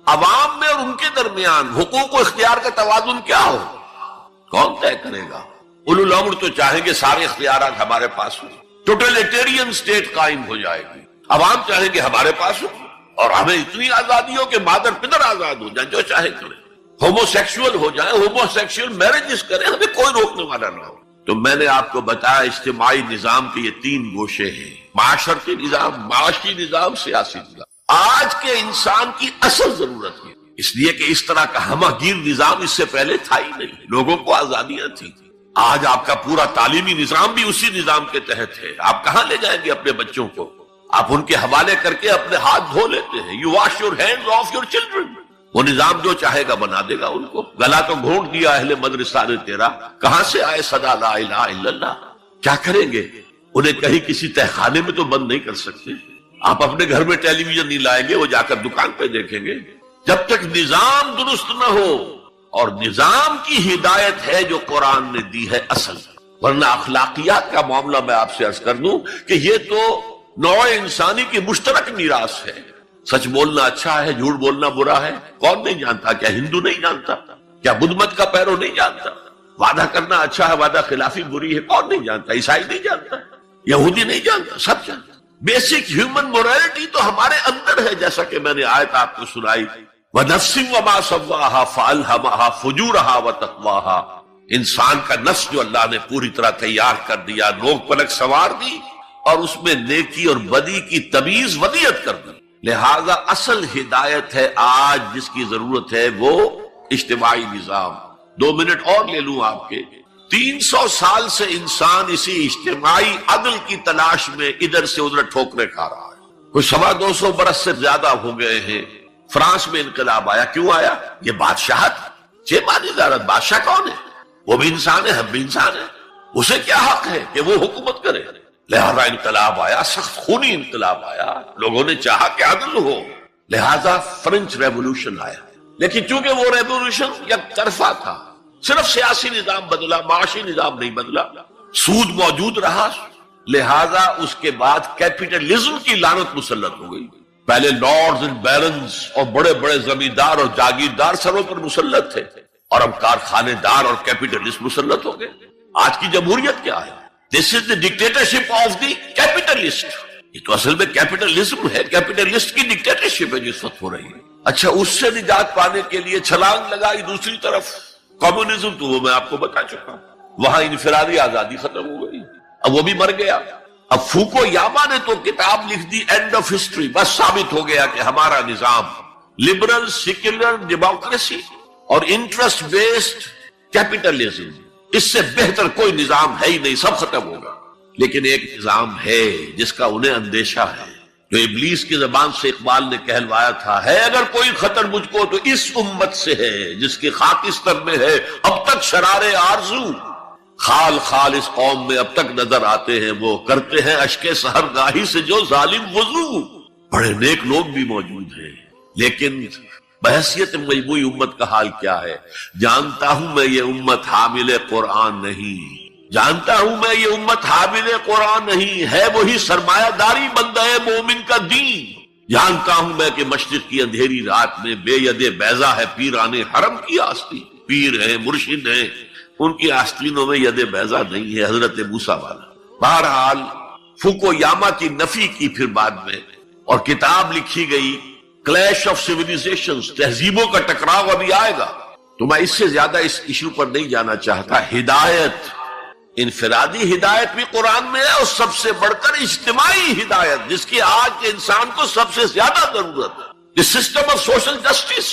S3: عوام میں اور ان کے درمیان حقوق و اختیار کا توازن کیا ہو، کون طے کرے گا؟ اولو الامر تو چاہیں گے سارے اختیارات ہمارے پاس ہوں، ٹوٹلیٹیرین سٹیٹ قائم ہو جائے گی. عوام چاہیں گے ہمارے پاس ہو اور ہمیں اتنی آزادی ہو کہ مادر پدر آزاد ہو جائیں، جو چاہے کریں. ہومو سیکشول ہو جائیں، ہومو سیکشول میرجز کریں، ہمیں کوئی روکنے والا نہ ہو. تو میں نے آپ کو بتایا اجتماعی نظام کے یہ 3 گوشے ہیں: معاشرتی نظام، معاشی نظام، سیاسی نظام. آج کے انسان کی اصل ضرورت ہے، اس لیے کہ اس طرح کا ہمہ گیر نظام اس سے پہلے تھا ہی نہیں. لوگوں کو آزادیاں تھیں. آج آپ کا پورا تعلیمی نظام بھی اسی نظام کے تحت ہے. آپ کہاں لے جائیں گے اپنے بچوں کو؟ آپ ان کے حوالے کر کے اپنے ہاتھ دھو لیتے ہیں. You wash your hands of your children. وہ نظام جو چاہے گا بنا دے گا ان کو. گلا تو گھونٹ دیا اہل مدرسہ نے تیرا، کہاں سے آئے صدا لا الہ الا اللہ. کیا کریں گے؟ انہیں کہیں کسی تہخانے میں تو بند نہیں کر سکتے. آپ اپنے گھر میں ٹیلی ویژن نہیں لائیں گے، وہ جا کر دکان پہ دیکھیں گے. جب تک نظام درست نہ ہو، اور نظام کی ہدایت ہے جو قرآن نے دی ہے اصل، ورنہ اخلاقیات کا معاملہ میں آپ سے عرض کر دوں کہ یہ تو نوع انسانی کی مشترک میراث ہے. سچ بولنا اچھا ہے، جھوٹ بولنا برا ہے، کون نہیں جانتا؟ کیا ہندو نہیں جانتا؟ کیا بدھ مت کا پیرو نہیں جانتا؟ وعدہ کرنا اچھا ہے، وعدہ خلافی بری ہے، کون نہیں جانتا؟ عیسائی نہیں جانتا، یہودی نہیں جانتا، سب جانتا. بیسک ہیومن مورالٹی تو ہمارے اندر ہے، جیسا کہ میں نے آیت آپ کو سنائی، وَنَفْسٍ وَمَا سَوَّاهَا فَأَلْهَمَهَا فُجُورَهَا وَتَقْوَاهَا. انسان کا نفس جو اللہ نے پوری طرح تیار کر دیا، نوک پلک سوار دی، اور اس میں نیکی اور بدی کی تمیز ودیت کر دی. لہذا اصل ہدایت ہے آج جس کی ضرورت ہے وہ اجتماعی نظام. 2 منٹ اور لے لوں آپ کے. 300 سال سے انسان اسی اجتماعی عدل کی تلاش میں ادھر سے ادھر ٹھوکرے کھا رہا ہے. کوئی 250 برس سے زیادہ ہو گئے ہیں. فرانس میں انقلاب آیا، کیوں آیا؟ یہ بادشاہت، چیمانی دارت. بادشاہ کون ہے؟ وہ بھی انسان ہے، ہم بھی انسان ہیں. اسے کیا حق ہے کہ وہ حکومت کرے؟ لہذا انقلاب آیا، سخت خونی انقلاب آیا. لوگوں نے چاہا کہ عدل ہو، لہذا فرنچ ریولوشن آیا. لیکن چونکہ وہ ریولوشن یک طرفہ تھا، صرف سیاسی نظام بدلا، معاشی نظام نہیں بدلا. سود موجود رہا، لہذا اس کے بعد کیپیٹلزم کی لعنت مسلط ہو گئی. پہلے لارڈز اینڈ بیرنز اور بڑے بڑے زمیندار اور جاگیردار سروں پر مسلط تھے، اور اب کارخانے دار اور کیپیٹلسٹ مسلط ہو گئے. آج کی جمہوریت کیا ہے؟ دس از دی ڈکٹیٹرشپ آف دی کیپیٹلسٹ. یہ تو اصل میں کیپیٹلزم ہے، کیپیٹلسٹ کی ڈکٹیٹرشپ ہے جس وقت ہو رہی ہے. اچھا، اس سے نجات پانے کے لیے چھلانگ لگائی دوسری طرف کمیونزم، تو وہ میں آپ کو بتا چکا ہوں. وہاں انفرادی آزادی ختم ہو گئی، اب وہ بھی مر گیا. اب فوکو یاما نے تو کتاب لکھ دی اینڈ آف ہسٹری. بس ثابت ہو گیا کہ ہمارا نظام لبرل سیکولر ڈیموکریسی اور انٹرسٹ بیسڈ کیپیٹلزم، اس سے بہتر کوئی نظام ہے ہی نہیں، سب ختم ہوگا. لیکن ایک نظام ہے جس کا انہیں اندیشہ ہے، جو ابلیس کی زبان سے اقبال نے کہلوایا تھا، ہے اگر کوئی خطر مجھ کو تو اس امت سے ہے جس کی خاکستر میں ہے اب تک شرارے آرزو. خال خال اس قوم میں اب تک نظر آتے ہیں، وہ کرتے ہیں اشک سحر گاہی سے جو ظالم وضو. بڑے نیک لوگ بھی موجود ہیں، لیکن بحیثیت مجموعی امت کا حال کیا ہے؟ جانتا ہوں میں یہ امت حامل قرآن نہیں، جانتا ہوں میں یہ امت حامل قرآن نہیں، ہے وہی سرمایہ داری بندہ مومن کا دین. جانتا ہوں میں کہ مشرق کی اندھیری رات میں بے ید بیضا ہے پیران حرم کی آستین. پیر ہیں، مرشد ہیں، ان کی آستینوں میں ید بیضا نہیں ہے، حضرت موسیٰ والا. بہرحال فوکو یاما کی نفی کی پھر بعد میں، اور کتاب لکھی گئی کلیش آف سیویلائزیشنز، تہذیبوں کا ٹکراؤ ابھی آئے گا. تو میں اس سے زیادہ اس ایشو پر نہیں جانا چاہتا. ہدایت، انفرادی ہدایت بھی قرآن میں ہے، اور سب سے بڑھ کر اجتماعی ہدایت جس کی آج کے انسان کو سب سے زیادہ ضرورت ہے، سسٹم آف سوشل جسٹس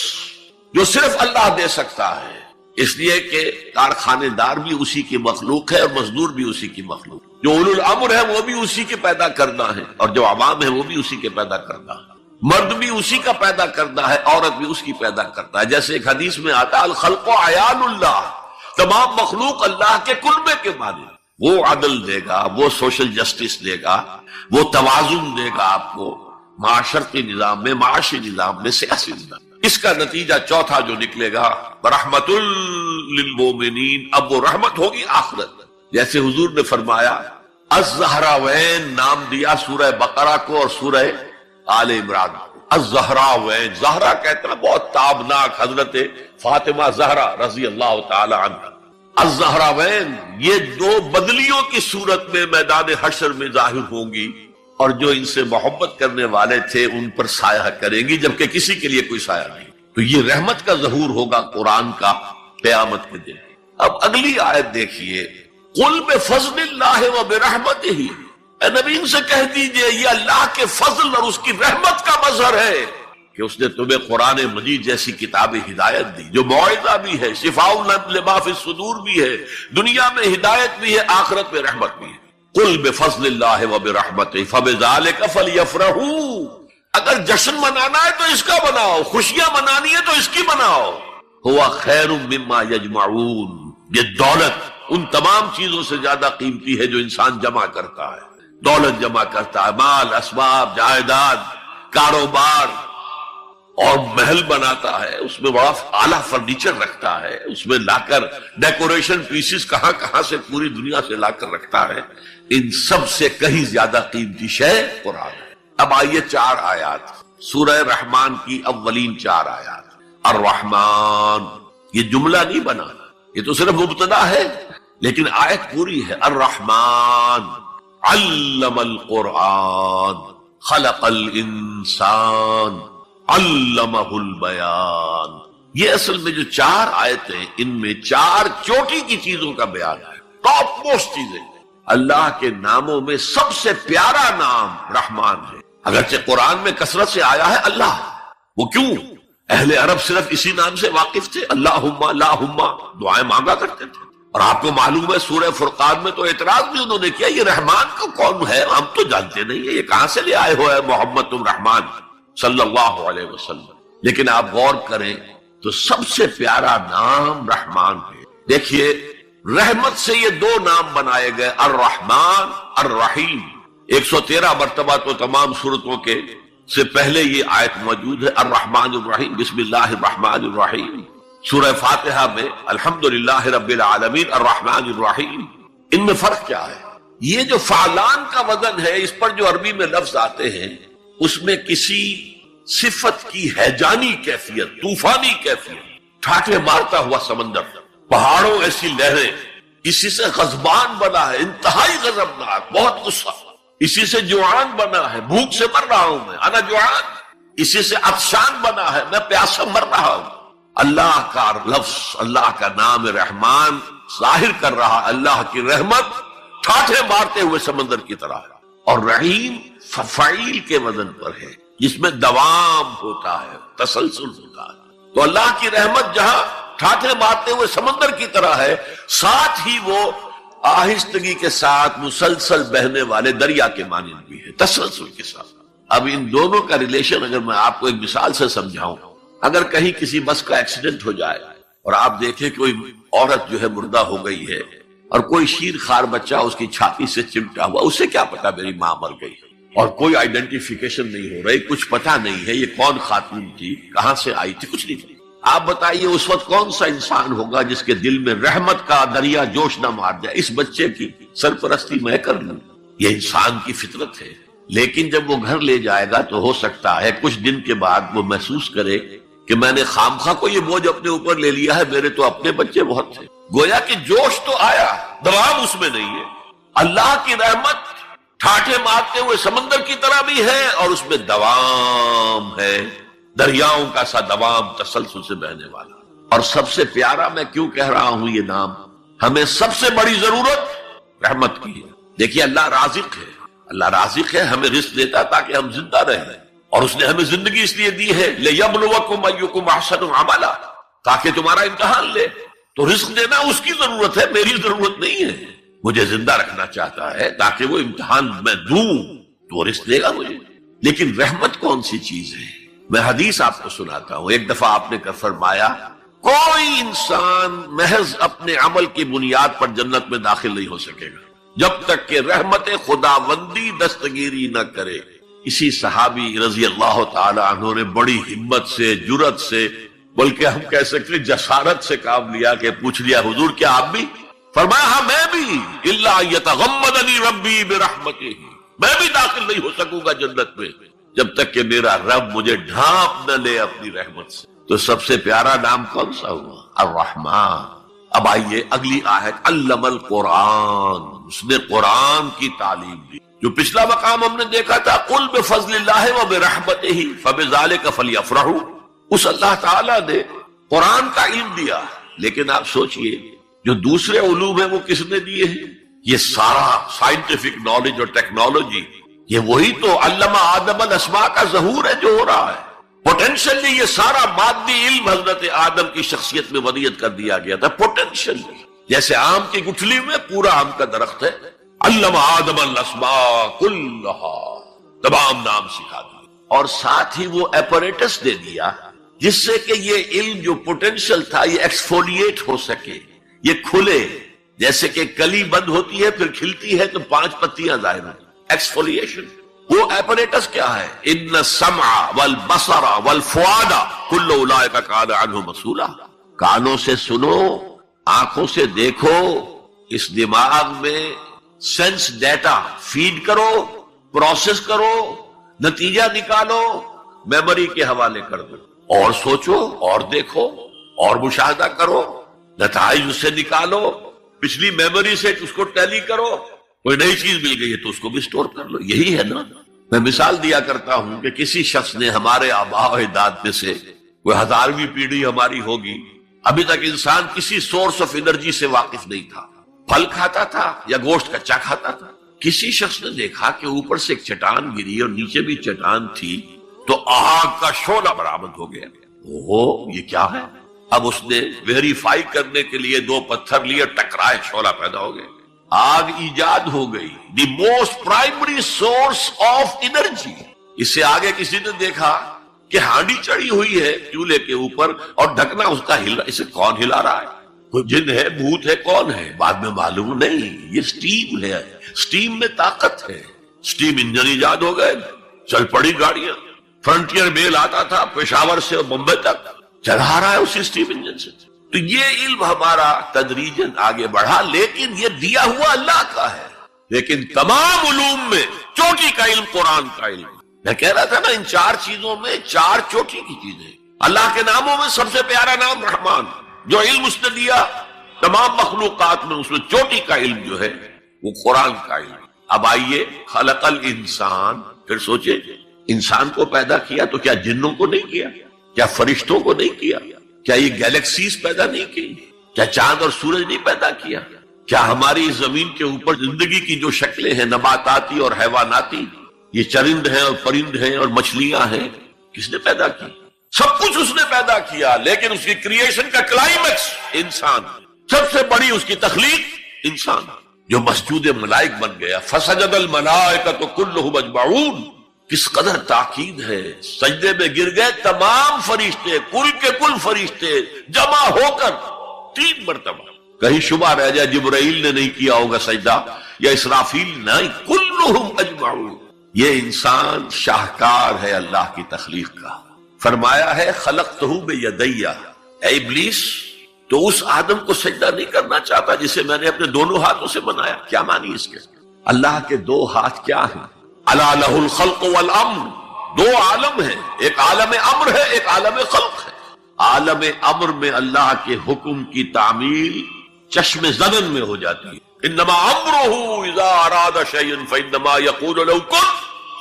S3: جو صرف اللہ دے سکتا ہے. اس لیے کہ کارخانے دار بھی اسی کی مخلوق ہے اور مزدور بھی اسی کی مخلوق. جو اولو الامر ہے وہ بھی اسی کے پیدا کرنا ہے، اور جو عوام ہے وہ بھی اسی کے پیدا کرنا ہے. مرد بھی اسی کا پیدا کرنا ہے، عورت بھی اس کی پیدا کرتا ہے. جیسے ایک حدیث میں آتا ہے الخلق عیال اللہ، تمام مخلوق اللہ کے کلبے کے معنی. وہ عدل دے گا، وہ سوشل جسٹس دے گا، وہ توازن دے گا آپ کو معاشرتی نظام میں، معاشی نظام میں، سیاسی نظام. اس کا نتیجہ چوتھا جو نکلے گا رحمت للمومنین، اب وہ رحمت ہوگی آخرت. جیسے حضور نے فرمایا الزہراوین نام دیا سورہ بقرہ کو اور سورہ آل عمران کو. الزہراوین، زہرا کہتے ہیں بہت تابناک حضرت فاطمہ زہرا رضی اللہ تعالی عنہ. الزہراوین یہ دو بدلیوں کی صورت میں میدان حشر میں ظاہر ہوں گی، اور جو ان سے محبت کرنے والے تھے ان پر سایہ کریں گی، جبکہ کسی کے لیے کوئی سایہ نہیں. تو یہ رحمت کا ظہور ہوگا قرآن کا قیامت کے دن. اب اگلی آیت دیکھیے، قل بفضل اللہ وبرحمتہ، اے نبی ان سے کہہ دیجئے یہ اللہ کے فضل اور اس کی رحمت کا مظہر ہے کہ اس نے تمہیں قرآن مجید جیسی کتاب ہدایت دی جو موعظہ بھی ہے، شفاء لما فی الصدور بھی ہے، دنیا میں ہدایت بھی ہے، آخرت میں رحمت بھی ہے. قل بفضل اللہ وبرحمتہ فبذلک فلیفرحوا، اگر جشن منانا ہے تو اس کا مناؤ، خوشیاں منانی ہے تو اس کی مناؤ. ہوا خیر مما یجمعون، یہ دولت ان تمام چیزوں سے زیادہ قیمتی ہے جو انسان جمع کرتا ہے. دولت جمع کرتا ہے، مال، اسباب، جائیداد، کاروبار، اور محل بناتا ہے، اس میں بڑا اعلیٰ فرنیچر رکھتا ہے، اس میں لا کر ڈیکوریشن پیسز کہاں کہاں سے پوری دنیا سے لا کر رکھتا ہے، ان سب سے کہیں زیادہ قیمتی شے قرآن ہے۔ اب آئیے 4 آیات، سورہ رحمان کی اولین 4 آیات۔ الرحمن، یہ جملہ نہیں بنا، یہ تو صرف مبتدا ہے، لیکن آیت پوری ہے۔ الرحمن علم القرآن خلق الانسان علمہ البیان۔ یہ اصل میں جو 4 آیتیں، ان میں 4 چوٹی کی چیزوں کا بیان ہے، ٹاپ موسٹ چیزیں۔ اللہ کے ناموں میں سب سے پیارا نام رحمان ہے، اگرچہ قرآن میں کثرت سے آیا ہے اللہ۔ وہ کیوں؟ اہل عرب صرف اسی نام سے واقف تھے، اللہم اللہم دعائیں مانگا کرتے تھے۔ اور آپ کو معلوم ہے سورہ فرقان میں تو اعتراض بھی انہوں نے کیا، یہ رحمان کا کون ہے؟ ہم تو جانتے نہیں ہیں، یہ کہاں سے لے آئے ہوئے محمد تم رحمان صلی اللہ علیہ وسلم۔ لیکن آپ غور کریں تو سب سے پیارا نام رحمان ہے۔ دیکھیے رحمت سے یہ 2 نام بنائے گئے، الرحمن الرحیم۔ 113 مرتبہ تو تمام سورتوں کے سے پہلے یہ آیت موجود ہے، الرحمن الرحیم، بسم اللہ الرحمن الرحیم۔ سورہ فاتحہ میں الحمدللہ رب العالمین الرحمن الرحیم۔ ان میں فرق کیا ہے؟ یہ جو فعلان کا وزن ہے، اس پر جو عربی میں لفظ آتے ہیں، اس میں کسی صفت کی ہیجانی کیفیت، طوفانی کیفیت، ٹھاٹھے مارتا ہوا سمندر، پہاڑوں ایسی لہریں، اسی سے غضبان بنا ہے، انتہائی غضبناک، بہت غصہ، اسی سے جوعان بنا ہے، بھوک سے مر رہا ہوں میں، انا جوعان، اسی سے عطشان بنا ہے، میں پیاسا مر رہا ہوں۔ اللہ کا لفظ، اللہ کا نام رحمان ظاہر کر رہا اللہ کی رحمت ٹھاٹھے مارتے ہوئے سمندر کی طرح ہے۔ اور رحیم فعیل کے وزن پر ہے، جس میں دوام ہوتا ہے، تسلسل ہوتا ہے۔ تو اللہ کی رحمت جہاں ٹھاٹھے مارتے ہوئے سمندر کی طرح ہے، ساتھ ہی وہ آہستگی کے ساتھ مسلسل بہنے والے دریا کے مانند بھی ہے، تسلسل کے ساتھ۔ اب ان دونوں کا ریلیشن اگر میں آپ کو ایک مثال سے سمجھاؤں، اگر کہیں کسی بس کا ایکسیڈنٹ ہو جائے اور آپ دیکھیں کوئی عورت جو ہے مردہ ہو گئی ہے اور کوئی شیر خوار بچہ اس کی چھاتی سے چمٹا ہوا، اسے کیا پتا میری ماں مر گئی، اور کوئی آئیڈینٹیفیکیشن نہیں ہو رہی، کچھ پتا نہیں ہے یہ کون خاتون تھی، کہاں سے آئی تھی، کچھ نہیں۔ آپ بتائیے اس وقت کون سا انسان ہوگا جس کے دل میں رحمت کا دریا جوش نہ مار جائے، اس بچے کی سرپرستی میں کر لوں، یہ انسان کی فطرت ہے۔ لیکن جب وہ گھر لے جائے گا تو ہو سکتا ہے کچھ دن کے بعد وہ محسوس کرے کہ میں نے خامخواہ کو یہ بوجھ اپنے اوپر لے لیا ہے، میرے تو اپنے بچے بہت تھے۔ گویا کہ جوش تو آیا، دوام اس میں نہیں ہے۔ اللہ کی رحمت ٹھاٹھے مارتے ہوئے سمندر کی طرح بھی ہے، اور اس میں دوام ہے، دریاؤں کا سا دوام، تسلسل سے بہنے والا۔ اور سب سے پیارا میں کیوں کہہ رہا ہوں یہ نام، ہمیں سب سے بڑی ضرورت رحمت کی ہے۔ دیکھیے اللہ رازق ہے، اللہ رازق ہے، ہمیں رزق دیتا تاکہ ہم زندہ رہیں، اور اس نے ہمیں زندگی اس لیے دی ہے لِيَبْلُوَكُمْ أَيُّكُمْ أَحْسَنُ عَمَلًا، تاکہ تمہارا امتحان لے۔ تو رزق دینا اس کی ضرورت ہے، میری ضرورت نہیں ہے۔ مجھے زندہ رکھنا چاہتا ہے تاکہ وہ امتحان میں دوں تو وہ رزق دے گا مجھے۔ لیکن رحمت کون سی چیز ہے؟ میں حدیث آپ کو سناتا ہوں۔ ایک دفعہ آپ نے فرمایا کوئی انسان محض اپنے عمل کی بنیاد پر جنت میں داخل نہیں ہو سکے گا جب تک کہ رحمت خداوندی دستگیری نہ کرے۔ اسی صحابی رضی اللہ تعالی عنہ نے بڑی ہمت سے، جرأت سے، بلکہ ہم کہہ سکتے جسارت سے کام لیا کہ پوچھ لیا حضور کیا آپ بھی؟ فرمایا ہاں میں بھی، الا یتغمدنی ربی برحمتہ، میں بھی داخل نہیں ہو سکوں گا جنت میں جب تک کہ میرا رب مجھے ڈھانپ نہ لے اپنی رحمت سے۔ تو سب سے پیارا نام کون سا ہوا؟ الرحمن۔ اب آئیے اگلی آیت، علم القرآن، اس نے قرآن کی تعلیم دی۔ جو پچھلا مقام ہم نے دیکھا تھا قل بفضل اللہ وبرحمتہ فبذلک فلیفرحوا، اس اللہ تعالیٰ نے قرآن کا علم دیا، لیکن آپ سوچئے جو دوسرے علوم ہیں وہ کس نے دیے ہیں؟ یہ سارا سائنٹیفک نالج اور ٹیکنالوجی، یہ وہی تو علم آدم الاسماء کا ظہور ہے جو ہو رہا ہے۔ پوٹینشلی یہ سارا مادی علم حضرت آدم کی شخصیت میں ودیت کر دیا گیا تھا، پوٹینشلی، جیسے آم کی گٹھلی میں پورا آم کا درخت ہے، علم آدم الاسماء کلھا، تمام نام سکھا دیے، اور ساتھ ہی وہ ایپریٹس دے دیا جس سے کہ یہ علم جو پوٹینشل تھا یہ ایکسفولیٹ ہو سکے، یہ کھلے، جیسے کہ کلی بند ہوتی ہے پھر کھلتی ہے تو 5 پتیاں ظاہر ہوتی، ایکسفولیشن. وہ ایپریٹس کیا ہے؟ ان السمع والبصر والفؤاد کل اولئک کان عنہ مسئولا. کانوں سے سنو، آنکھوں سے دیکھو، اس دماغ میں سینس ڈیٹا فیڈ کرو، پروسیس کرو، نتیجہ نکالو، میموری کے حوالے کر دو، اور سوچو اور دیکھو اور مشاہدہ کرو، نتائج اس سے نکالو، پچھلی میموری سے اس کو ٹیلی کرو، کوئی نئی چیز مل گئی ہے تو اس کو بھی سٹور کر لو. یہی ہے نا. میں مثال دیا کرتا ہوں کہ کسی شخص نے ہمارے آباء و اجداد میں سے کوئی 1000ویں پیڑھی ہماری ہوگی، ابھی تک انسان کسی سورس آف انرجی سے واقف نہیں تھا، پھل کھاتا تھا یا گوشت کچا کھاتا تھا. کسی شخص نے دیکھا کہ اوپر سے ایک چٹان گری اور نیچے بھی چٹان تھی، تو آگ کا شعلہ برآمد ہو گیا. اوہ یہ کیا ہے؟ اب اس نے ویریفائی کرنے کے لیے 2 پتھر لیے، ٹکرائے، شعلہ پیدا ہو گیا، آگ ایجاد ہو گئی. The most primary source of energy. اس سے آگے کسی نے دیکھا کہ ہانڈی چڑھی ہوئی ہے چولہے کے اوپر اور ڈھکنا اس کا ہل رہا، اسے کون ہلا رہا ہے؟ کوئی جن ہے، بھوت ہے، کون ہے؟ بعد میں معلوم نہیں، یہ سٹیم ہے، سٹیم میں طاقت ہے. سٹیم انجن ایجاد ہو گئے، چل پڑی گاڑیاں. فرنٹیئر میل آتا تھا پشاور سے بمبئی تک، چلا رہا ہے اسی سٹیم انجن سے. تو یہ علم ہمارا تدریجاً آگے بڑھا، لیکن یہ دیا ہوا اللہ کا ہے. لیکن تمام علوم میں چوٹی کا علم قرآن کا علم. میں کہہ رہا تھا نا، ان 4 چیزوں میں 4 چوٹی کی چیزیں. اللہ کے ناموں میں سب سے پیارا نام رحمان، جو علم اس نے دیا تمام مخلوقات میں، اس میں چوٹی کا علم جو ہے وہ قرآن کا علم. اب آئیے، خلق الانسان، پھر سوچے انسان کو پیدا کیا تو کیا جنوں کو نہیں کیا؟ کیا فرشتوں کو نہیں کیا؟ کیا یہ گیلیکسیز پیدا نہیں کی؟ کیا چاند اور سورج نہیں پیدا کیا؟ کیا ہماری زمین کے اوپر زندگی کی جو شکلیں ہیں، نباتاتی اور حیواناتی، یہ چرند ہیں اور پرند ہیں اور مچھلیاں ہیں، کس نے پیدا کی؟ سب کچھ اس نے پیدا کیا، لیکن اس کی کریشن کا کلائمیکس انسان، سب سے بڑی اس کی تخلیق انسان، جو مسجود ملائک بن گیا. فسجد الملائکۃ کلھم اجمعون. کس قدر تاکید ہے، سجدے میں گر گئے تمام فرشتے، کل کے کل فرشتے جمع ہو کر 3 مرتبہ. کہیں شبہ رہ جائے جبرائیل نے نہیں کیا ہوگا سجدہ یا اسرافیل، نہیں، کلھم اجمعون. یہ انسان شاہکار ہے اللہ کی تخلیق کا. فرمایا ہے خلقتہ بیدی. اے ابلیس، تو اس آدم کو سجدہ نہیں کرنا چاہتا جسے میں نے اپنے دونوں ہاتھوں سے بنایا. کیا معنی اس کے؟ اللہ کے 2 ہاتھ کیا ہیں؟ الا لہ الخلق والامر. 2 عالم ہیں، ایک عالم امر ہے، ایک عالم خلق ہے. عالم امر میں اللہ کے حکم کی تعمیل چشم زدن میں ہو جاتی ہے. انما امرہ اذا اراد شیئا فانما یقول له کن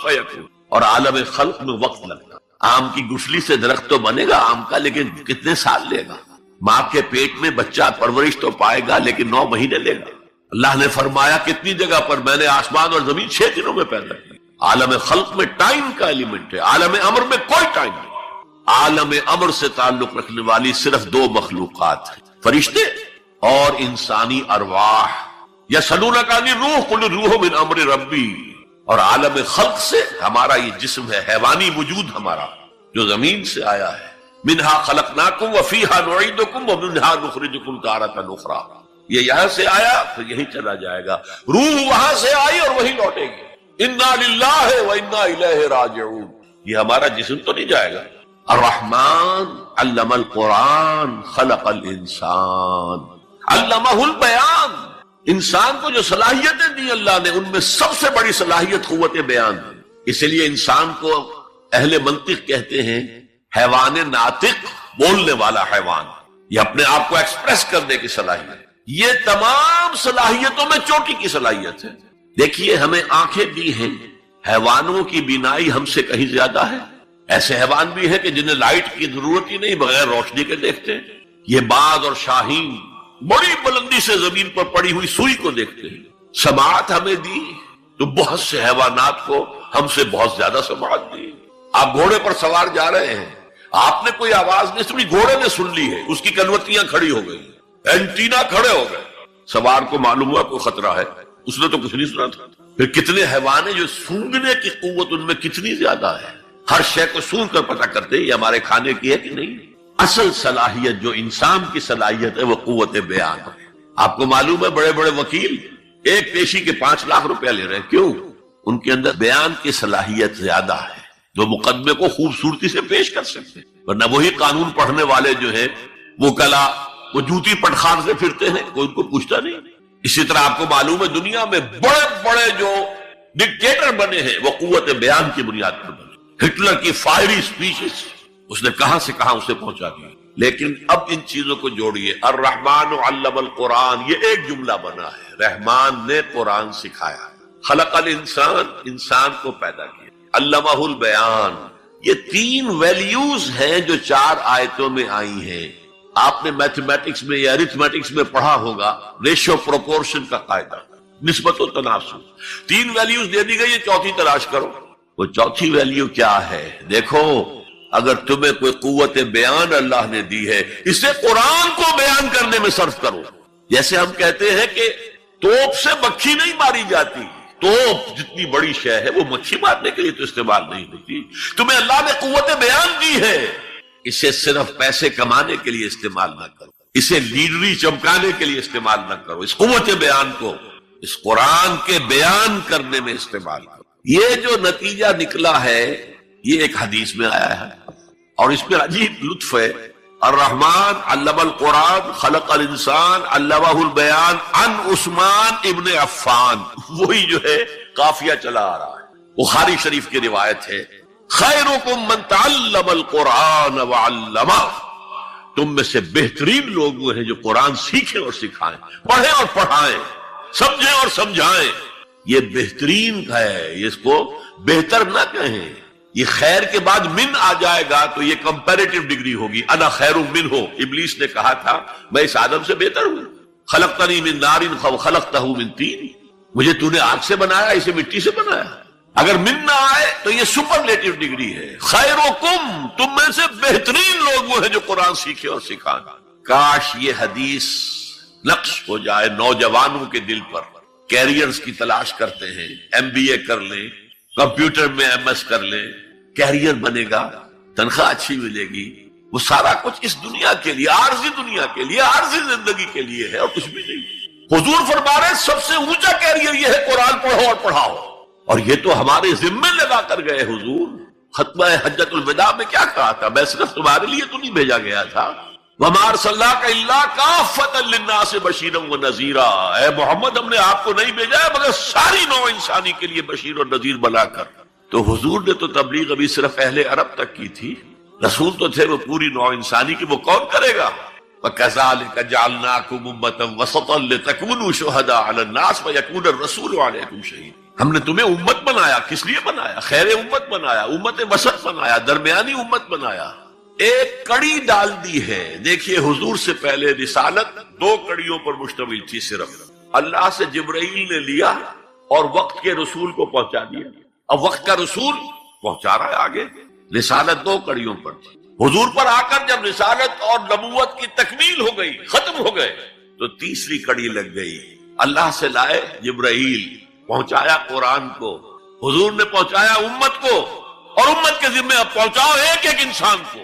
S3: فیکون. اور عالم خلق میں وقت لگتا. آم کی گٹھلی سے درخت تو بنے گا آم کا، لیکن کتنے سال لے گا؟ ماں کے پیٹ میں بچہ پرورش تو پائے گا، لیکن 9 مہینے لے گا. اللہ نے فرمایا کتنی جگہ پر میں نے آسمان اور زمین 6 دنوں میں پیدا کی. عالم خلق میں ٹائم کا ایلیمنٹ ہے، عالم امر میں کوئی ٹائم نہیں. عالم امر سے تعلق رکھنے والی صرف 2 مخلوقات ہیں، فرشتے اور انسانی ارواح. یسألونک عن الروح قل الروح من امر ربی. اور عالم خلق سے ہمارا یہ جسم ہے، حیوانی وجود ہمارا جو زمین سے آیا ہے. منہا خلقناکم وفیہا نعیدکم ومنہا نخرجکم تارۃ اخری. یہ یہاں سے آیا پھر یہیں چلا جائے گا. روح وہاں سے آئی اور وہیں لوٹے گی. انا للہ وانا الیہ راجعون. یہ ہمارا جسم تو نہیں جائے گا. الرحمن علم القرآن خلق الانسان علمہ البیان. انسان کو جو صلاحیتیں دی اللہ نے، ان میں سب سے بڑی صلاحیت قوت بیان ہے. اس لیے انسان کو اہل منطق کہتے ہیں حیوان ناطق، بولنے والا حیوان. یہ اپنے آپ کو ایکسپریس کرنے کی صلاحیت. یہ تمام صلاحیتوں میں چوٹی کی صلاحیت ہے. دیکھیے ہمیں آنکھیں دی ہیں، حیوانوں کی بینائی ہم سے کہیں زیادہ ہے. ایسے حیوان بھی ہیں کہ جنہیں لائٹ کی ضرورت ہی نہیں، بغیر روشنی کے دیکھتے ہیں. یہ باز اور شاہین بڑی بلندی سے زمین پر پڑی ہوئی سوئی کو دیکھتے ہیں. سماعت ہمیں دی تو بہت سے حیوانات کو ہم سے بہت زیادہ سماعت دی. آپ گھوڑے پر سوار جا رہے ہیں، آپ نے کوئی آواز نہیں سنی، گھوڑے نے سن لی ہے، اس کی کنوتیاں کھڑی ہو گئی، اینٹینا کھڑے ہو گئے. سوار کو معلوم ہوا کوئی خطرہ ہے، اس نے تو کچھ نہیں سنا تھا. پھر کتنے حیوان ہیں جو سونگنے کی قوت ان میں کتنی زیادہ ہے، ہر شے کو سونگ کر پتہ کرتے ہیں یہ ہمارے کھانے کی ہے کہ نہیں. اصل صلاحیت جو انسان کی صلاحیت ہے وہ قوت بیان ہے. آپ کو معلوم ہے بڑے بڑے وکیل ایک پیشی کے 5 لاکھ روپیہ لے رہے ہیں. کیوں؟ ان کے اندر بیان کی صلاحیت زیادہ ہے، جو مقدمے کو خوبصورتی سے پیش کر سکتے ہیں، ورنہ وہی قانون پڑھنے والے جو ہیں وہ کلا وہ جوتی پٹخان سے پھرتے ہیں، کوئی ان کو پوچھتا نہیں۔ اسی طرح آپ کو معلوم ہے دنیا میں بڑے بڑے جو ڈکٹیٹر بنے ہیں وہ قوت بیان کی بنیاد پر بنے۔ ہٹلر کی فائری سپیچز اس نے کہاں سے کہاں اسے پہنچا دیا۔ لیکن اب ان چیزوں کو جوڑیے، الرحمن علم القرآن، یہ ایک جملہ بنا ہے، رحمان نے قرآن سکھایا، خلق الانسان، انسان کو پیدا کیا، علمہ البیان، یہ تین ویلیوز ہیں جو 4 آیتوں میں آئی ہیں۔ آپ نے میتھمیٹکس میں یا ارتھمیٹکس میں پڑھا ہوگا ریشو پروپورشن کا قاعدہ، نسبت و تناسب، 3 ویلیوز دے دی گئی ہے، چوتھی تلاش کرو۔ وہ چوتھی ویلیو کیا ہے؟ دیکھو، اگر تمہیں کوئی قوت بیان اللہ نے دی ہے، اسے قرآن کو بیان کرنے میں صرف کرو۔ جیسے ہم کہتے ہیں کہ توپ سے مکھی نہیں ماری جاتی، توپ جتنی بڑی شے ہے وہ مکھی مارنے کے لیے تو استعمال نہیں ہوتی۔ تمہیں اللہ نے قوت بیان دی ہے، اسے صرف پیسے کمانے کے لیے استعمال نہ کرو، اسے لیڈری چمکانے کے لیے استعمال نہ کرو، اس قوت بیان کو اس قرآن کے بیان کرنے میں استعمال کرو۔ یہ جو نتیجہ نکلا ہے یہ ایک حدیث میں آیا ہے، اور اس میں عجیب لطف ہے، الرحمن علم القرآن خلق الانسان علمہ البیان عن عثمان ابن عفان، وہی جو ہے قافیہ چلا آ رہا ہے، بخاری شریف کی روایت ہے، خیرکم من تعلم القرآن وعلمہ، تم میں سے بہترین لوگ وہ ہیں جو قرآن سیکھیں اور سکھائیں، پڑھیں اور پڑھائیں، سمجھیں اور سمجھائیں۔ یہ بہترین ہے، اس کو بہتر نہ کہیں، یہ خیر کے بعد من آ جائے گا تو یہ کمپیریٹیو ڈگری ہوگی، انا خیر منہ، ابلیس نے کہا تھا میں اس آدم سے بہتر ہوں، خلقتنی من نار خلقتہ من طین، مجھے تو نے آگ سے بنایا، اسے مٹی سے بنایا۔ اگر من نہ آئے تو یہ سپرلیٹیو ڈگری ہے، خیرکم، تم میں سے بہترین لوگ وہ ہیں جو قرآن سیکھے اور سکھائیں۔ کاش یہ حدیث نقش ہو جائے نوجوانوں کے دل پر، کیریئرز کی تلاش کرتے ہیں، MBA کر لیں، کمپیوٹر میں MS کر لیں، کیریئر بنے گا، تنخواہ اچھی ملے گی، وہ سارا کچھ اس دنیا کے لیے، عارضی دنیا کے لیے، عارضی زندگی کے لیے ہے اور کچھ بھی نہیں۔ حضور فرما رہے سب سے اونچا کیریئر یہ ہے قرآن پڑھو اور پڑھاؤ، اور یہ تو ہمارے ذمے لگا کر گئے حضور۔ ختمہ حجۃ الوداع میں کیا کہا تھا؟ میں صرف تمہارے لیے تو نہیں بھیجا گیا تھا، وَمَا أَرْسَلْنَاكَ إِلَّا كَافَّةً لِلنَّاسِ بَشِيرًا وَنَذِيرًا، اے محمد ہم نے آپ کو نہیں بھیجا ہے مگر ساری نوع انسانی کے لیے بشیر اور نذیر بنا کر۔ تو حضور نے تو تبلیغ ابھی صرف اہل عرب تک کی تھی، رسول تو تھے وہ پوری نوع انسانی کی، وہ کون کرے گا؟ وَكَذَلِكَ جَعَلْنَاكُمْ أُمَّةً وَسَطًا لِتَكُونُوا شُهَدَاءَ عَلَى النَّاسِ وَيَكُونَ الرَّسُولُ عَلَيْكُمْ شَهِيدًا۔ ہم نے تمہیں امت بنایا، کس لیے بنایا؟ خیر امت بنایا، امت وسط بنایا، درمیانی امت بنایا، ایک کڑی ڈال دی ہے۔ دیکھیے حضور سے پہلے رسالت 2 کڑیوں پر مشتمل تھی، صرف اللہ سے جبرائیل نے لیا اور وقت کے رسول کو پہنچا دیا، اب وقت کا رسول پہنچا رہا ہے آگے۔ رسالت 2 کڑیوں پر تھی، حضور پر آ کر جب رسالت اور نبوت کی تکمیل ہو گئی، ختم ہو گئے، تو تیسری کڑی لگ گئی، اللہ سے لائے جبرائیل، پہنچایا قرآن کو، حضور نے پہنچایا امت کو، اور امت کے ذمہ اب پہنچاؤ ایک ایک انسان کو۔